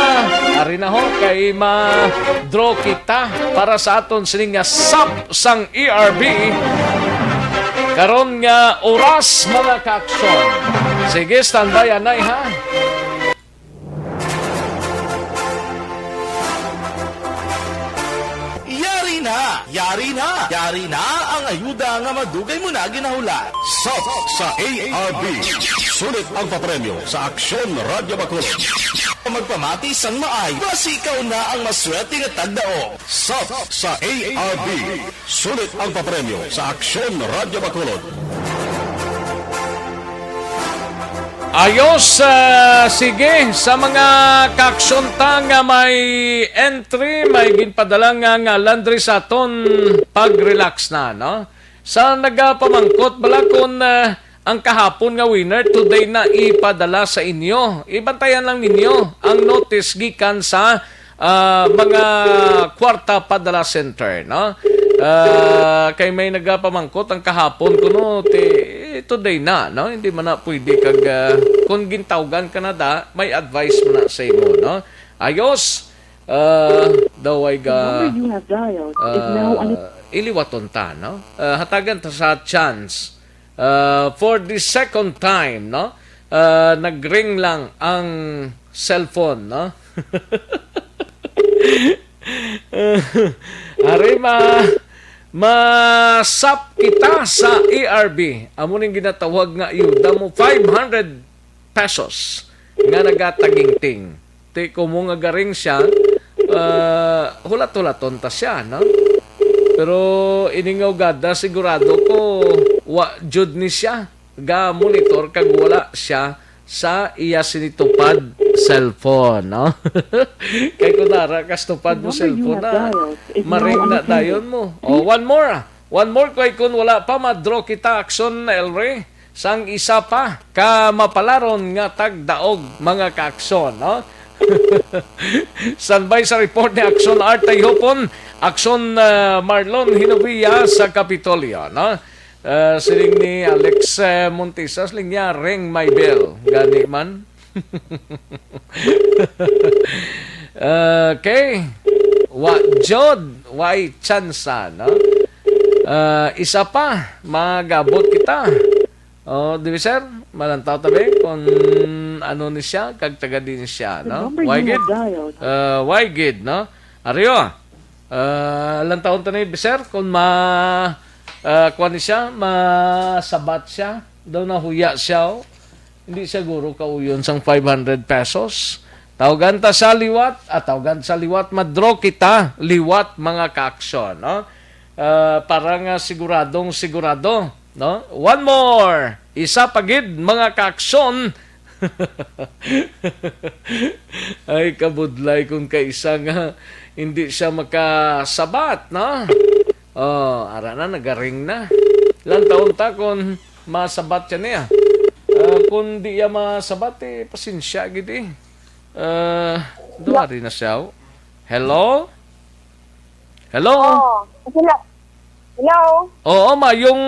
ari na ho, kay ma-draw kita para sa aton sining SAP sang ERB. Karon nga oras mga kaaksyon. Sige, standby anay ha. Yari na ang ayuda nga madugay mo na ginahula. SAP sa ARB. Sulit ang papremyo sa Aksyon Radio Bacolod. Magpamati sang maay, basi ikaw na ang maswerte nga tagdao. SAP sa ARB. Sulit ang papremyo sa Aksyon Radio Bacolod. Ayos, sige, sa mga kaksyonta nga may entry, may ginpadala nga laundry sa aton pag-relax na, no? Sa nagpamangkot, bala kung ang kahapon nga winner, today na ipadala sa inyo. Ibantayan lang ninyo ang notice gikan sa mga kwarta padala center, no? Kay may nagpamangkot ang kahapon kuno today na, no? Hindi man na pwede kag kung gintawgan ka na da, may advice mo na sa imo, no? Ayos. Daw ay iliwaton ta, no? Hatagan ta sa chance. For the second time, no? Nagring lang ang cellphone, no? Ari masap kita sa ERB. Amo ning ginatawag nga ayuda mo 500 pesos nga nagatagingting. Ti ko mo nga garing siya, hulat-hulaton ta siya, no? Pero iningaw gada sigurado ko wa jud ni siya ga monitor kag wala siya sa iya sinitupad cellphone, no? Kay kunara kas tupad mo cellphone na maring na dayon mo. One more kay kun wala pa madraw kita aksyon na Elre sang isa pa ka mapalaron nga tagdaog mga kaaksyon, no? Standby sa report ni Aksyon Artay Hopon, Aksyon Marlon Hinovia sa Kapitolyo, no? Siling ni Alex Montisas linya ring my bell gani man. Okay, why chansa, no? Isa pa magabot kita. Di ba, sir? Malantaw tabi kung ano ni siya, kag taga din siya, no? Why good, no? Ariyo, lantaw ta ni sir, kung kuha ni siya, masabat siya, daw na huya siya, Hindi siguro kauyon sang 500 pesos. Tawagan ta sa liwat at tawagan sa liwat madro kita liwat mga kaaksyon, no? Para nga siguradong sigurado, no? One more. Isa pagid mga kaaksyon. Ay kabudlay kung kaisa nga hindi siya makasabat, no? Oh, ara na nagaring na. Ilang taon ta kung masabat siya niya. Kung di ya masabat, pasensya gid eh. Duwari na siya. Hello? Hello? Hello? Oo, ma, yung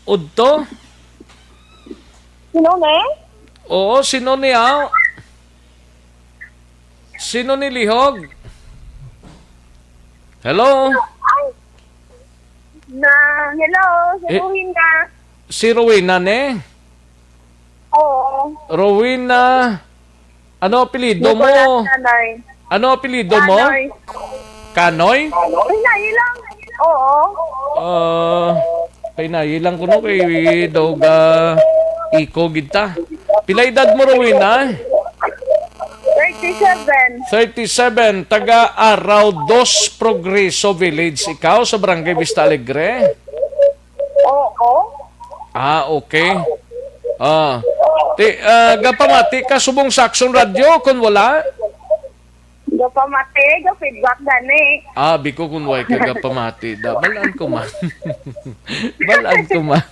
udto? Sino na Oo, sino niya? Sino ni Lihog? Hello? Hello? Saluhin ka. Si Rowena ne? Oo. Rowena, ano apelido mo? Nanay. Ano apelido mo? Kanoy? Nanay lang. Oo. Kay nailang ko no kay Doga Iko gita. Pila edad mo Rowena? 37, taga Araw 2 Progreso Village. Ikaw sa Barangay Vista Alegre? Oo. Okay. Gapamati ka subong sa Action Radio kung wala? Gapamati, feedback gani. Biko kung wala ka gapamati. Balaan ko man. Balaan ko man.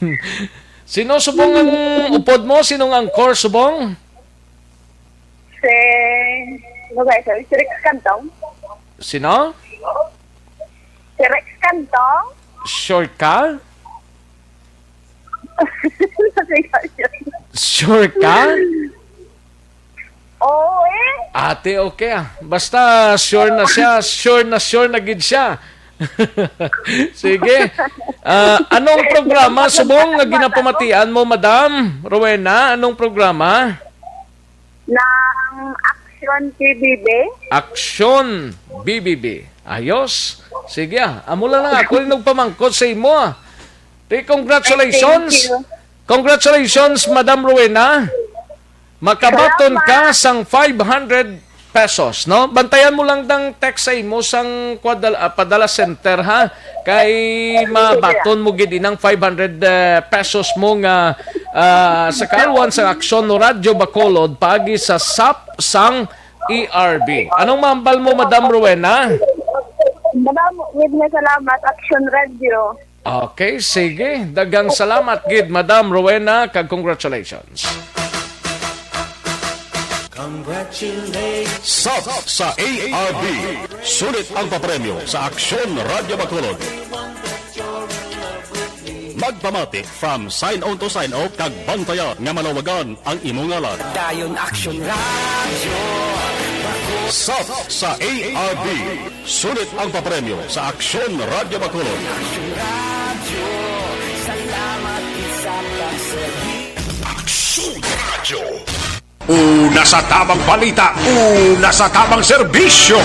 Sino subong ang upod mo? Sinong angkor subong? Si Rex Cantong. Sino? Si Rex Cantong. Sure ka? Sure ka? Oo eh. Ate, okay Basta sure na siya. Sure na gid siya. Sige. Anong programa subong nga ginapamatian mo, Madam Rowena? Anong programa? Ng Action PBB. Action BBB. Ayos. Sige amo lang ako rin nagpamangkot sa imo. Congratulations. Thank you. Congratulations, Madam Rowena. Makabaton ka sang 500 pesos, no? Bantayan mo lang ng text sa imo sang padala center, ha? Kay mabaton mo gid inang 500 pesos mo nga sa kaluan sa Aksyon no Radyo Bacolod pagi sa SAP sang ERB. Anong mambal mo, Madam Rowena? Madam, with na salamat, Action Radio. Okay, sige. Dagang salamat gid, Madam Rowena, kag congratulations. Sub sa ARB. Sulit ang papremyo sa Aksyon Radio Bacolod. Magpamati from sign on to sign off kag bantayan nga malawagan ang imong ngalan. Dayon Action Radio. Sub sa ARB. Sulit ang papremyo sa Aksyon Radio Bacolod. Salamat sa pagsagi. Aksyon Radio. Una sa tamang balita, una sa tamang serbisyo.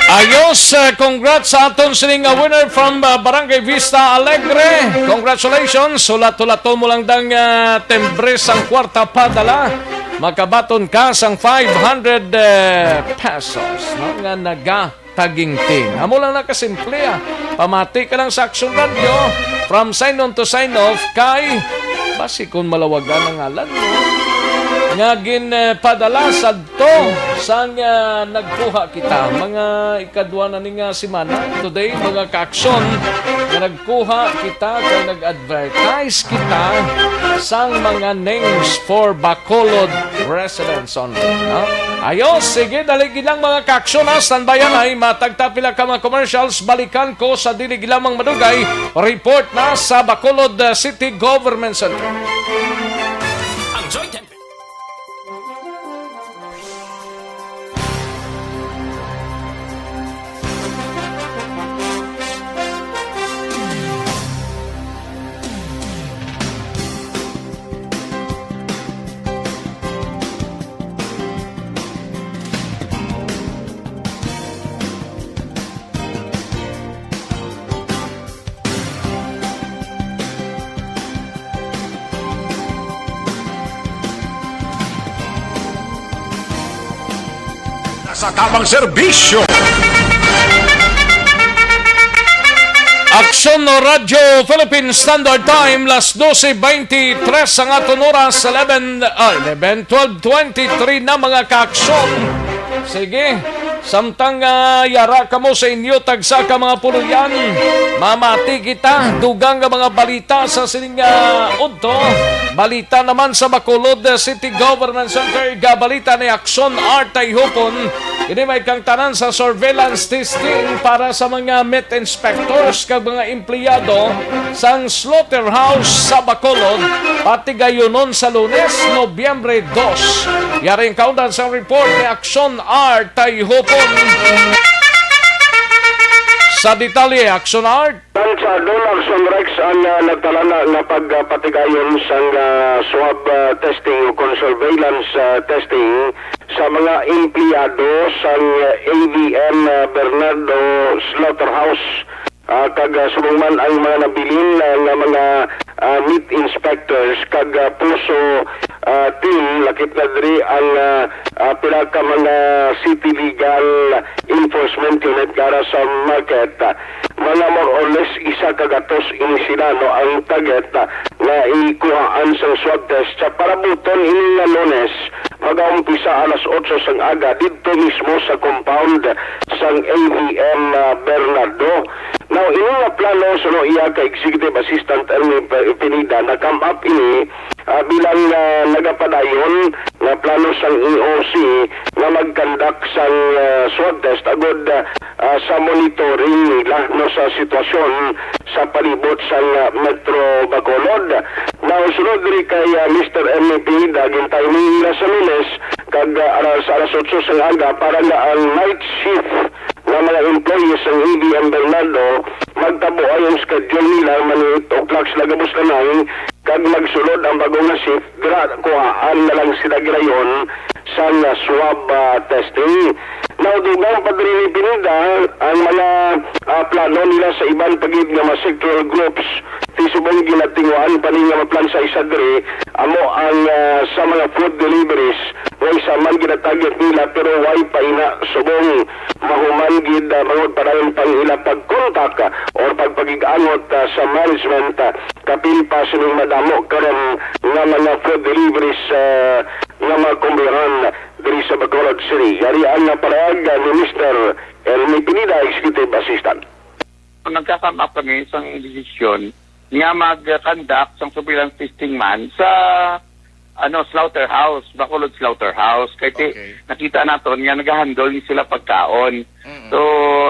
Ayos, congrats sa aton sining winner from Barangay Vista Alegre. Congratulations. Sulat-tulato mo lang dang tembre sang kwarta padala. Makabaton ka sang 500 pesos. No? Nga nagatagingting. Amo lang nakasimple Pamati ka lang sa Action Radio. From sign on to sign off kay basi kung malawagan ang ngalan mo. Nga padala sa to sang nagkuha kita. Mga ikadwa na ni nga simana. Today, mga kaaksyon na nagkuha kita kaya nag-advertise kita sang mga names for Bacolod residents only. No? Ayos, sige, daligilang mga kaaksyon standbayan ay matagtapila ka mga commercials. Balikan ko sa diligilamang madugay. Report na sa Bacolod City Government Center. Ang Joint Nasa tamang serbisyo. Aksyon no Radyo Philippine Standard Time, las 12:23 ang aton oras, 12:23 na mga kaaksyon. Sige, samtang yara ka mo sa inyo, tagsa ka mga puluyan, mamati kita, dugang ka mga balita sa sining udto. Balita naman sa Bacolod City Government Center, balita ni Aksyon Art Tayhupon. Ini may kang tanan sa surveillance testing para sa mga meat inspectors kag mga empleyado sang slaughterhouse sa Bacolod, pati gayunon sa Lunes, Nobyembre 2. Yaring kaundan sa report ni Aksyon Art Tayhupon. Sa detalye, Aksyon Art. Sa doon Action Rex ang nagtala na pagpatigayon sa swab testing o surveillance testing sa mga empleyado sa AVM Bernardo Slaughterhouse. Kag sumungman ang mga nabilin ng mga meat inspectors kag puso team lakip na diri ang pila ka mga city legal enforcement unit para sa market. Mga more or less isa kagatos ini sila no ang target na ikuhaan sa swab test sa parabuton ini nga Lunes mag-umpisa alas 8 sang aga dito mismo sa compound sang AVM Bernardo. Now, ini nga plano sa iya ka Executive Assistant Ernie Pineda na come up ini bilang nagapadayon na plano sang EOC na mag-conduct sang swab test agod sa monitoring nila no, sa sitwasyon sa palibot sang Metro Bacolod. Now, sunod rin kay Mr. Ernie Pineda, gintay nila sa Lunes kag sa alas 8 sang aga para na ang night shift na mga employees ng AVM Bernardo magtabo ay yung schedule nila manit o clock sila gabos kanang kag magsulod ang bagong na shift kuhaan na lang sila girayon sa swab testing. Now, dugang padrin ni Pineda ang mga plano nila sa ibang pagid nga mga sectoral groups tisubong ginatinguan pa niya maplan sa isa diri amo ang sa mga food deliveries way sa man ginatarget nila pero way pa ina subong mahuman gid mangod padayon pang ila pagkontak or pagpagigangot sa management kapil pa sining madamo karon nga mga food deliveries nga mga kumbihan diri sa Bacolod City. Yari ang naparag ni Mr. Ernie Pineda, Executive Assistant. Nagkakam up kami sa desisyon nga mag-conduct sa surveillance testing man sa slaughterhouse, Bacolod Slaughterhouse. Kaya nakita natin nga nag-handle ni sila pagkaon. So,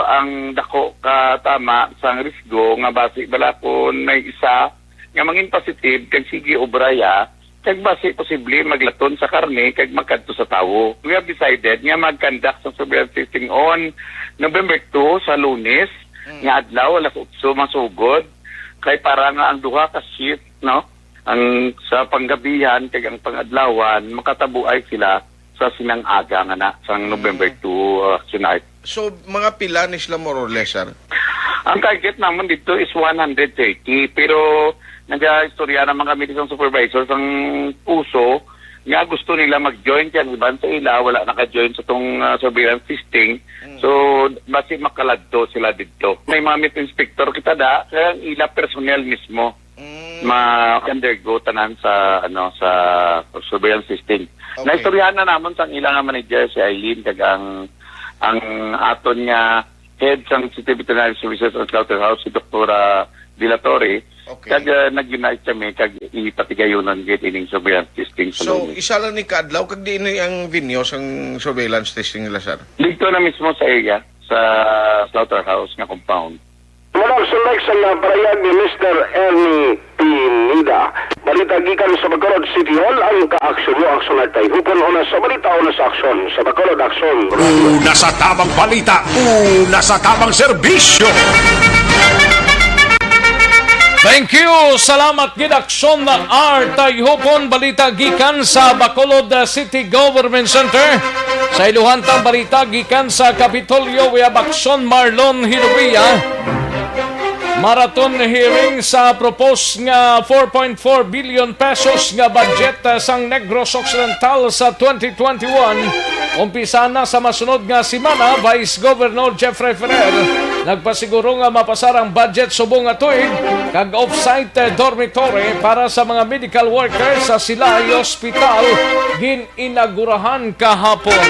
ang dako katama sa risgo nga basi balakon may isa nga mangin positive kag sige obraya kag basi posible maglaton sa karne kag magkadto sa tawo. We have decided nga mag-conduct sa surveillance testing on November 2 sa Lunes nga adlaw alas 8 masugod kay para nga ang duha ka shift no ang sa panggabihan kag ang pangadlawan makatabuay sila sa sinang aga nga na sa November 2 tonight. So mga pila ni sila more or less, sir? Ang target naman dito is 130 pero nag-istorya ng mga medical supervisors ang puso nga gusto nila mag-join kaya iban sa ila wala naka-join sa itong surveillance testing so basi makaladto sila dito. May mga meat inspector kita kaya ila personnel mismo ma-undergo tanan sa sa surveillance testing. Okay. Naistoryahan na naman sa ilang manager si Eileen kag ang aton nga head sa City Veterinary Services at Slaughterhouse si Dr. Dilatore. Okay. Kag nag-unite kami kag ipatigayonan gid ining surveillance testing sa So isa lang ni kadlaw kag di ini ang venue sang surveillance testing nila, sir? dito na mismo sa area sa slaughterhouse nga compound. Madam Select sa parayag ni Mr. Ernie Pineda. Balita gikan sa Bacolod City Hall ang ka-aksyon mo aksyon at tayo. Hupon una sa balita o na sa aksyon sa Bacolod Aksyon. Una sa tamang balita, una sa tamang serbisyo. Thank you! Salamat gid Aksyon na Art Tayhupon, balita gikan sa Bacolod City Government Center. Sa iluhantang balita gikan sa Kapitolyo, we have Aksyon Marlon Hiruia. Marathon hearing sa propose nga 4.4 billion pesos nga budget sang Negros Occidental sa 2021 Umpisa na sa masunod nga simana, Vice Governor Jeffrey Ferrer nagpasiguro nga mapasar ang budget subong nga tuig kag off-site dormitory para sa mga medical workers sa Silay Hospital gininaugurahan kahapon.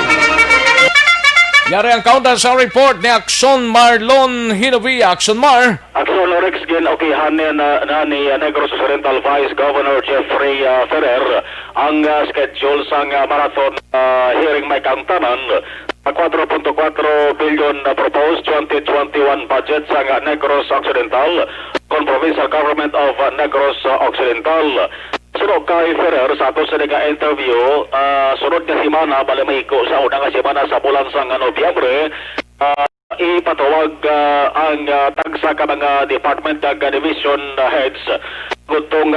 Yari ang kaunta sa report ni Action Marlon Hinovia. Action Mar. Action Rex gin okihan na ni Negros Occidental Vice Governor Jeffrey Ferrer ang schedule sang marathon hearing may kauntanan 4.4 billion proposed 2021 budget sang Negros Occidental kon Provincial Government of Negros Occidental. Sunod kay Ferrer sa ato sa interview, sunod nga simana, bali mahiko sa unang nga simana sa bulan sa Nobyembre, ipatawag ang tagsa ka mga department ag division heads gutong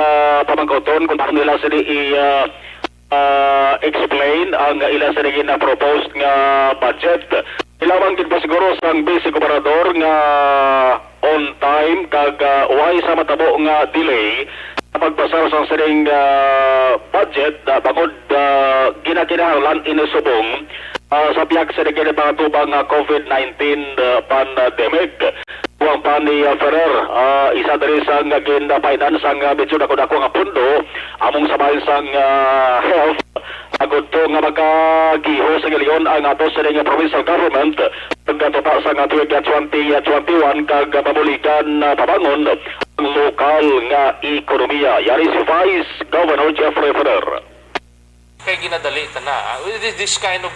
pamangkoton kung paano nila sila explain ang ila sila na proposed nga budget. Ilawang gid pa siguro sang Vice Gobernador nga on time kag why sa matabo nga delay pagpasar sa siring budget bangod ginakinahanglan inusubong sa biyak sa mga tubang COVID-19 pandemic. Buwang pa ni Ferrer, isa dari sa finance ang medyo dako-dako nga pundo among sabay sang health agud to nga magkagiho sa giliyon ang ato sa provincial government pagkatupa sa nga tuig 2021 kag pabulikan pabangon ang lokal nga ekonomiya. Yari si Vice Governor Jeffrey Ferrer. Kay ginadali na this kind of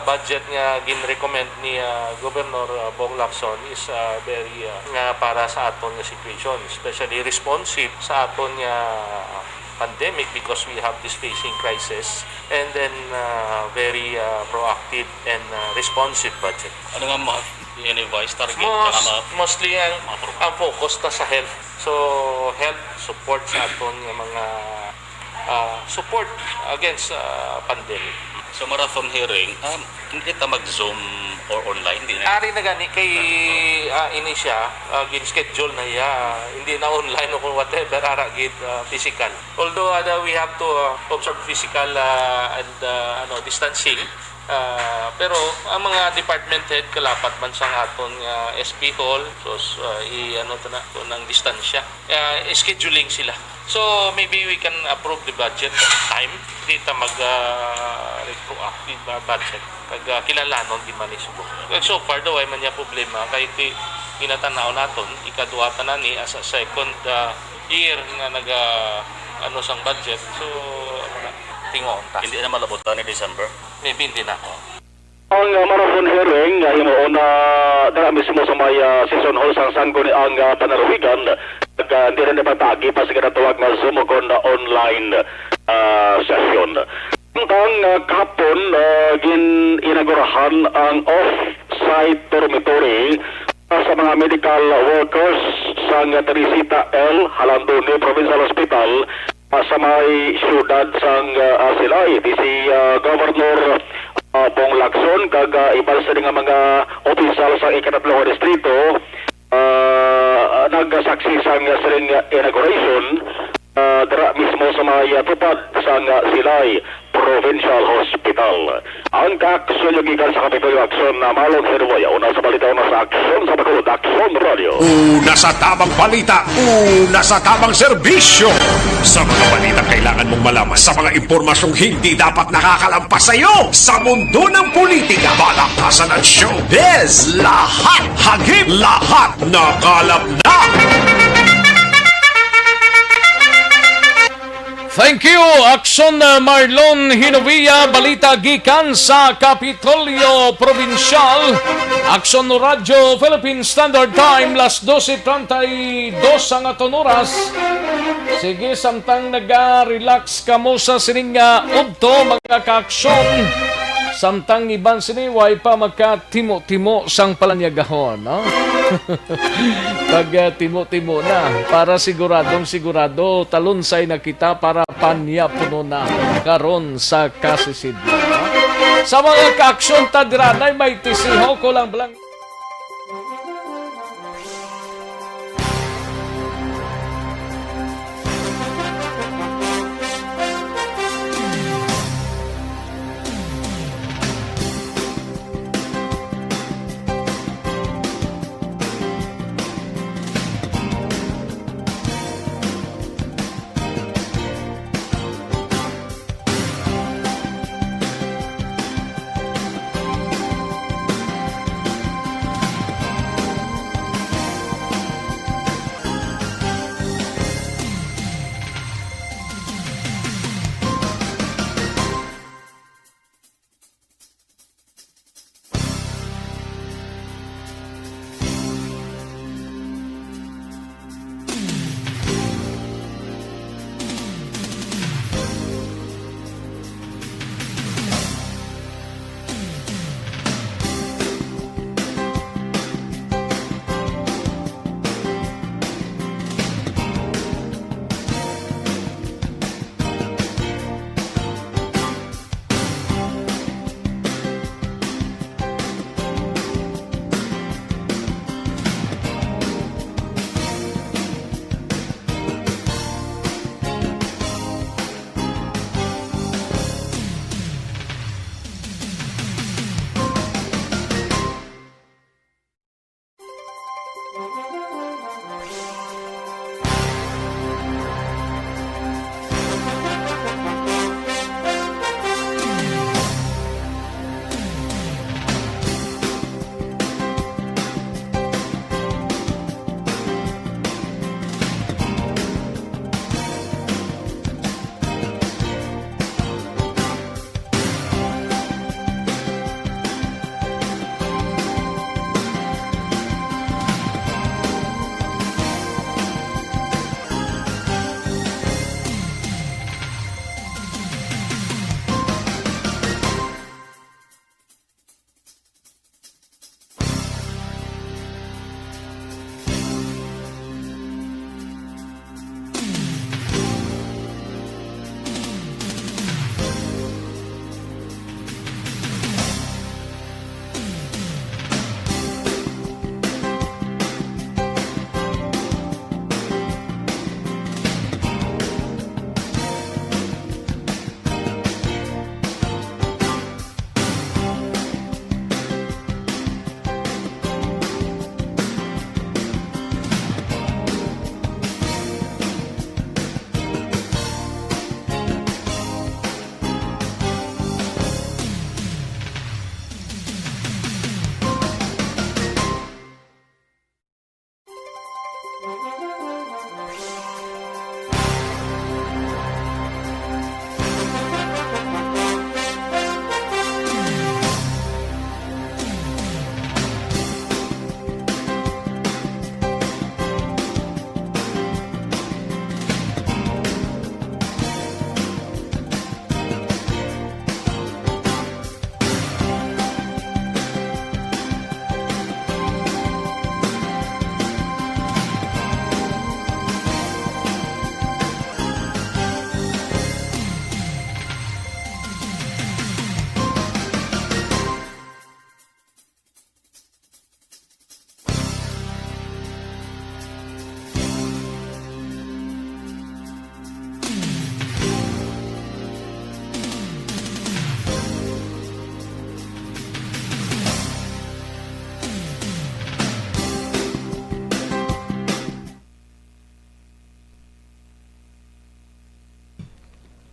budget nga gin-recommend ni Governor Bong Lacson is very nga para sa aton nga situation, especially responsive sa aton nga pandemic because we have this facing crisis, and then very proactive and responsive budget. Ano nga mga in-advise target? Mostly ang focus ta sa health. So health support sa aton nga mga support against pandemic. So marathon hearing, hindi ta mag-Zoom or online? Ari na gani kay ini siya, gin-schedule na iya. Hindi na online o whatever, ara gid physical. Although we have to observe physical and distancing, pero ang mga department head kalapat man sang aton SP hall, so ng distansya. Scheduling sila. So maybe we can approve the budget on time. Dito retroactive budget. Pag kilalanon di man isubok. So far daw ay man niya problema kay ginatanaw naton ikaduha tanan ni as a second year nga sang budget. So tingon ta. Hindi na malabutan ni December. Maybe hindi na. Ang marathon hearing himuon na dara mismo sa may season hall sang sangguni ang panaruhigan hindi na napatagi pa sa tawag na Zoom o online session. Ang kapon gin-inaugurahan ang off-site dormitory sa mga medical workers sa Teresita L. Halandone Provincial Hospital sa may siyudad sang Silay. Si Governor Bong Lacson kag ibang sa mga opisyal sa ikatatlong distrito nagsaksi sang siring inauguration dara mismo sa mga tupad sang Silay Provincial Hospital. Ang kaaksyon yung ikan sa Kapitolyo Aksyon na Malong Herboya. Una sa balita, una sa Aksyon sa Bacolod, Aksyon Radio. Una sa tamang balita, una sa tamang serbisyo. Sa mga balita kailangan mong malaman sa mga impormasyong hindi dapat nakakalampas sa iyo. Sa mundo ng politika, balakasan at showbiz. Lahat hagip, lahat nakalap na. Thank you, Action Marlon Hinovia, balita gikan sa Kapitolyo Provincial. Action Radio Philippine Standard Time, las 12:32 ang aton oras. Sige, samtang nag-relax ka mo sa sininga udto mga ka-aksyon. Samtang iban siniway pa magka-timo-timo sang palanyagahon, no? Pag timo-timo na, para sigurado talunsay na kita para panyapuno na karon sa kasisidlo. No? Sa mga ka-aksyon tadranay may tisiho ko lang blang.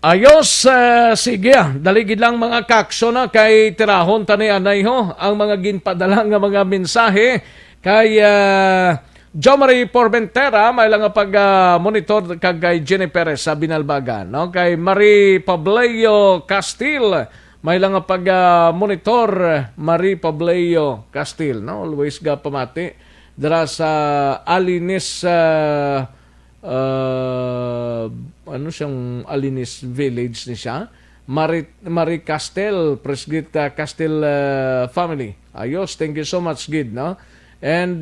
Ayos, sige, daligid lang mga kakso na kay tirahon tani anay ho ang mga ginpadala nga mga mensahe kay Jomari Porventera may lang pag monitor kay Jenny Perez sa Binalbagan, no? Kay Marie Pableo Castil may lang pag monitor Marie Pableo Castil, no? Always ga pamati dara sa Alinis ano siyang Alinis Village ni siya. Marie Castel, Presgit Castel family. Ayos, thank you so much, Gid, no? And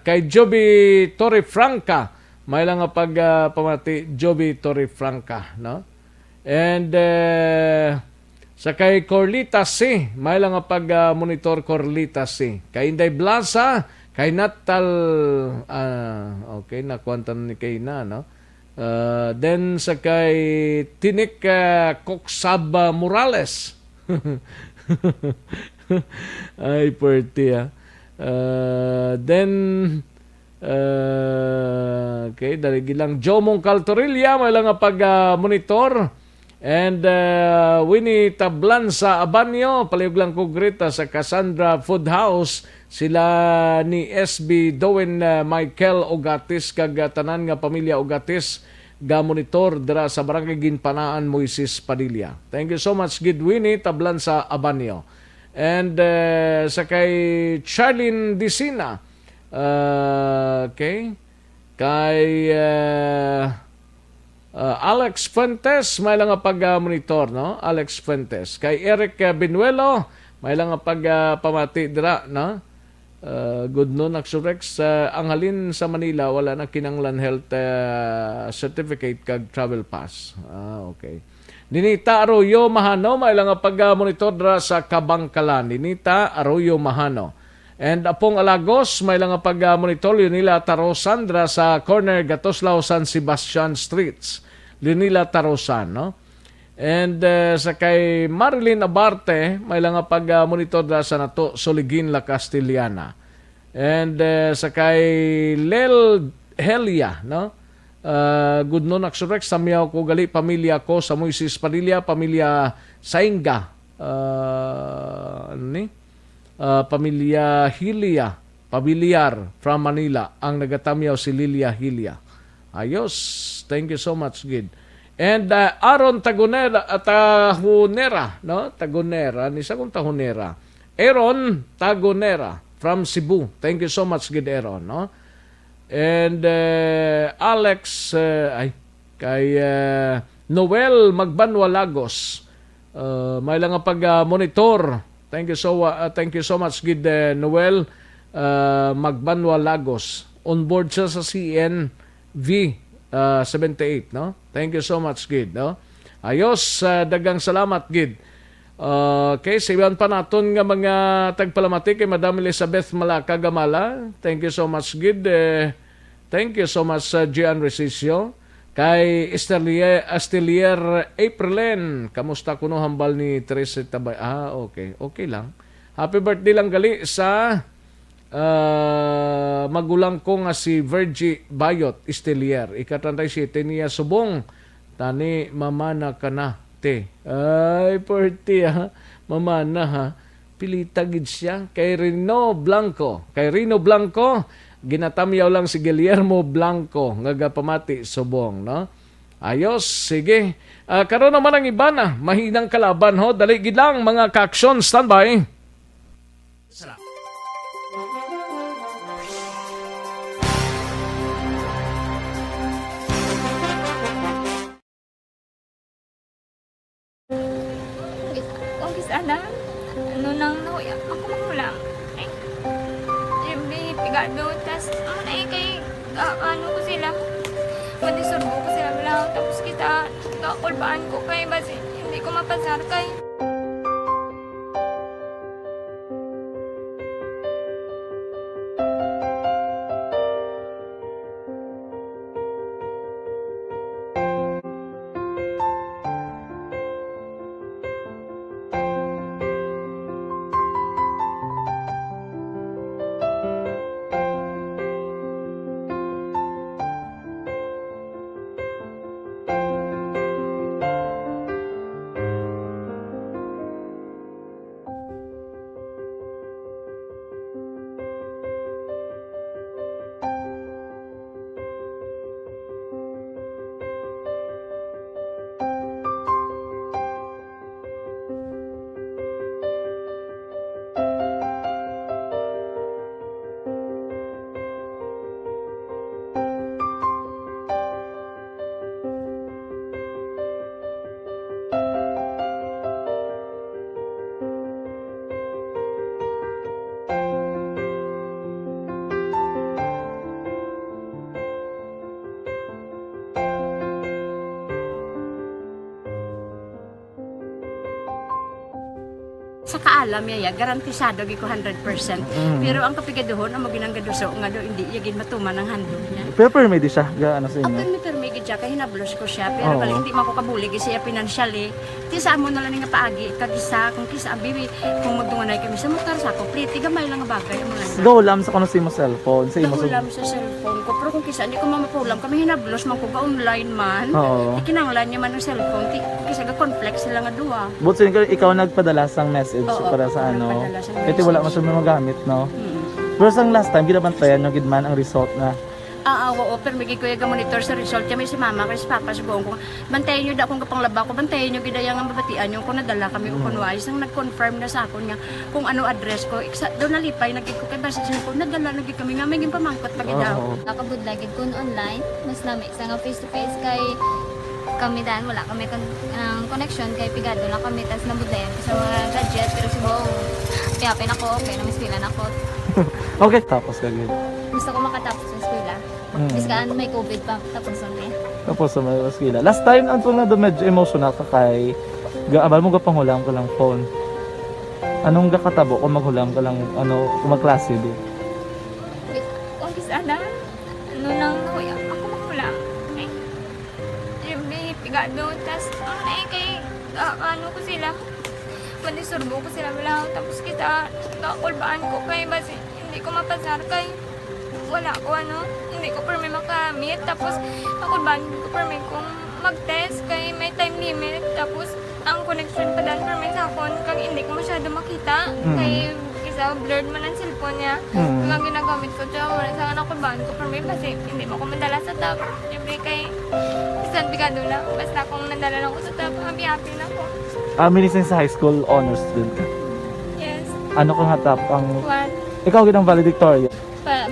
kay Joby Torrefranca, may lang pag pamati Joby Torrefranca, no? And sa kay Corlita C, may lang pag monitor Corlita C. Kay Inday Blaza, kay Natal, okay, nakuantan ni kay na, no? Then sa kay Tinik Coxab Morales. Ay, perti then okay, dali gilang Jomong Caltorilla may lang pag monitor. And Winnie Tablansa Abanyo, palihog lang ko grita sa Cassandra Food House, sila ni SB Dowen Michael Ogatis kag tanan nga pamilya Ogatis ga monitor dira sa Barangay Ginpanaan, Moises Padilla. Thank you so much, Gid Winnie Tablansa Abanyo. And sa kay Charlene Dicina, okay, kay Alex Fuentes, may lang pag monitor, no? Alex Fuentes. Kay Eric Benuelo, may lang pag pamati dira, no? Good noon, Axorex. Ang halin sa Manila, wala na kinanglan health certificate kag travel pass. Okay. Ninita Arroyo Mahano, may lang pag monitor dira sa Kabangkalan. Ninita Arroyo Mahano. And Apong Alagos, may lang pag monitor Leonila Tarosan dira sa corner Gatoslao San Sebastian Streets. Leonila Tarosan, no? And sa kay Marilyn Abarte, may lang pag monitor dira sa nato Soligin La Castellana. And sa kay Lel Helia, no? Good noon, Axorex. Samiyaw ko gali pamilya ko sa Moises Padilla, pamilya Sainga. Pamilya Hilia Pabiliar from Manila ang nagatamyaw si Lilia Hilia. Ayos, thank you so much, Gid. And Aaron Tagonera Tahunera, no? Tagonera ni sa kung Tahunera. Aaron Tagonera from Cebu. Thank you so much, Gid Aaron, no? And Alex kay Noel Magbanwa Lagos. May lang pag monitor. Thank you so much, Gid Noel Magbanwa Lagos. On board siya sa CNV 78, no? Thank you so much, Gid, no? Ayos, dagang salamat, Gid. Okay, sa iban pa naton nga mga tagpalamati kay Madam Elizabeth Malaka Gamala. Thank you so much, Gid. Thank you so much, Gian Resicio. Kay Estelier Aprilen, kamusta kuno hambal ni Teresa Tabay? Okay. Okay lang. Happy birthday lang gali sa magulang ko nga si Virgie Bayot Estelier. Ika-37 niya subong. Tani, mamana ka na, te. Ay, party ha. Mamana ha. Pilitagid siya. Kay Rino Blanco, ginatamyaw lang si Guillermo Blanco nga pamati subong, no? Ayos, sige. Karon naman ang iba na mahinang kalaban ho. Dali gid lang mga ka-aksyon, standby. Salamat. Okay, sana. Ano nang nauya? Ako magulang. Pigado, tas kay ano ko sila, madisurbo ko sila lang, tapos kita kakulbaan ko kay basi hindi ko mapasar kay paalam yaya garantisado gi ko 100%. Pero ang kapigaduhon ang maginanggaduso nga do hindi yagin matuman ang handog niya. Pero permedi siya ga ano sa inyo. Ang permigid siya kay hinablos ko siya pero Oo. balik hindi man ko kabulig siya financially. Ti sa amo na lang nga paagi kag isa kung kisa bibi kung magdunganay kami sa motor sa complete gamay lang nga bagay mo lang. Gawlam sa kuno sa imo cellphone, sa imo Nahulam sa cellphone ko pero kung kisa hindi ko mamapulam kami hinablos man ko ga online man. Oo. Ikinanglan niya man ang cellphone ti kisa ga complex sila nga duwa. But so, ikaw nagpadala sang message Oo, para sa ako ano. nagpadala sang Ito wala man siya magamit, no? Pero sang last time ginabantayan yung gidman ang result na. Oo, pero may kuya ga monitor sa result kami si mama kasi si papa subong ko. Bantayan niyo da akong kapanglaba ko, bantayan niyo gidayang ang babatian yung kung nadala kami o kunwari sang nag-confirm na sa akon nga kung ano address ko. Doon nalipay nagig ko kay basta ko nadala nagig kami nga may pamangkot pa gidaw. Nakabudlagid kun online, mas lami sa nga face to face kay kami dan wala kami connection kay pigado lang kami tas nabudlayan sa mga gadget pero subong piyapin ako okay na mispilan ako. Okay, tapos kagid. Gusto ko makatapos sa eskwela. Biskaan may COVID pa tapos ulit. Tapos sa mga skila. Last time ang na do medyo emotional ka kay gaabal mo gapanghulam ko lang phone. Anong gakatabo kung maghulam ka lang ano kung magklase di? Kung bisana, ano nang kuya, ako makulang. Yung pigado, tas kay ano ko sila. Manisurbo ko sila bilang tapos kita kakulbaan ko kay basi hindi ko mapasar kay wala ko hindi ko permi makamit tapos kakulbaan ko permi kung mag-test kay may time limit tapos ang connection pa dan permi sa akon kag hindi ko masyado makita kay isa blurred man ang cellphone niya kung ginagamit ko siya wala sa kakulbaan ko permi kasi hindi mo ko madala sa tab siyempre kay isang bigado lang basta kung nadala lang ko sa tab happy na ako. Minsan sa high school honors student ka. Yes. Ano kang hatap ang One. ikaw ginang valedictorian?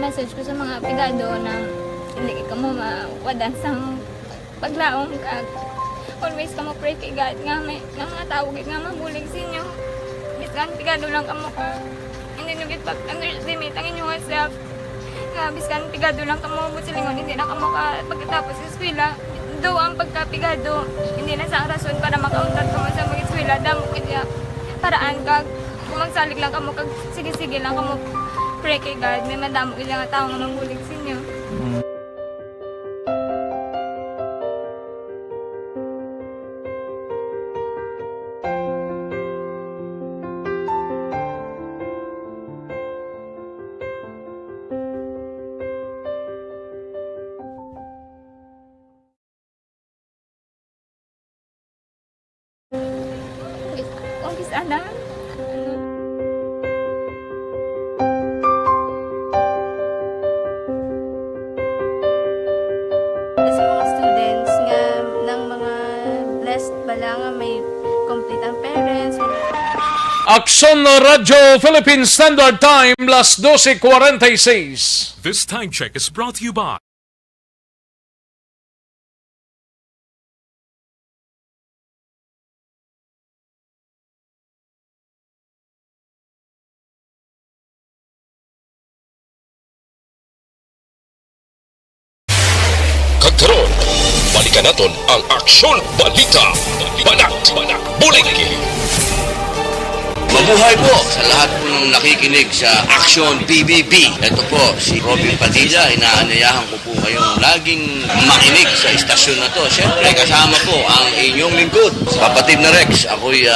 Message ko sa mga pigado na hindi ka mo mawadan sang paglaong kag always ka mo pray kay God nga may mga tao nga mabulig sa inyo. Biskan pigado lang kamo ko. Hindi nyo git underestimate ang inyong self. Nga biskan pigado lang kamo busilingon hindi na kamo ka pagkatapos sa eskwela. Do ang pagkapigado hindi na sa rason para makauntat ka mo sa mga eskwela damo kaya paraan kag kung magsalig lang kamo kag sige-sige lang kamo pray kay God may madamo ilang tao nga mabulig sa inyo. Kung bisana, sa mga students nga ng mga blessed bala nga may complete ang parents. Aksyon Radyo Philippine Standard Time, las 12:46. This time check is brought to you by Kagkaroon, balikan naton ang Aksyon Balita. Banat, bulig. Mabuhay po sa lahat po ng nakikinig sa Action PBB. Ito po si Robin Padilla. Inaanyayahan ko po kayong laging makinig sa istasyon na to. Siyempre kasama po ang inyong lingkod. Kapatid na Rex, ako'y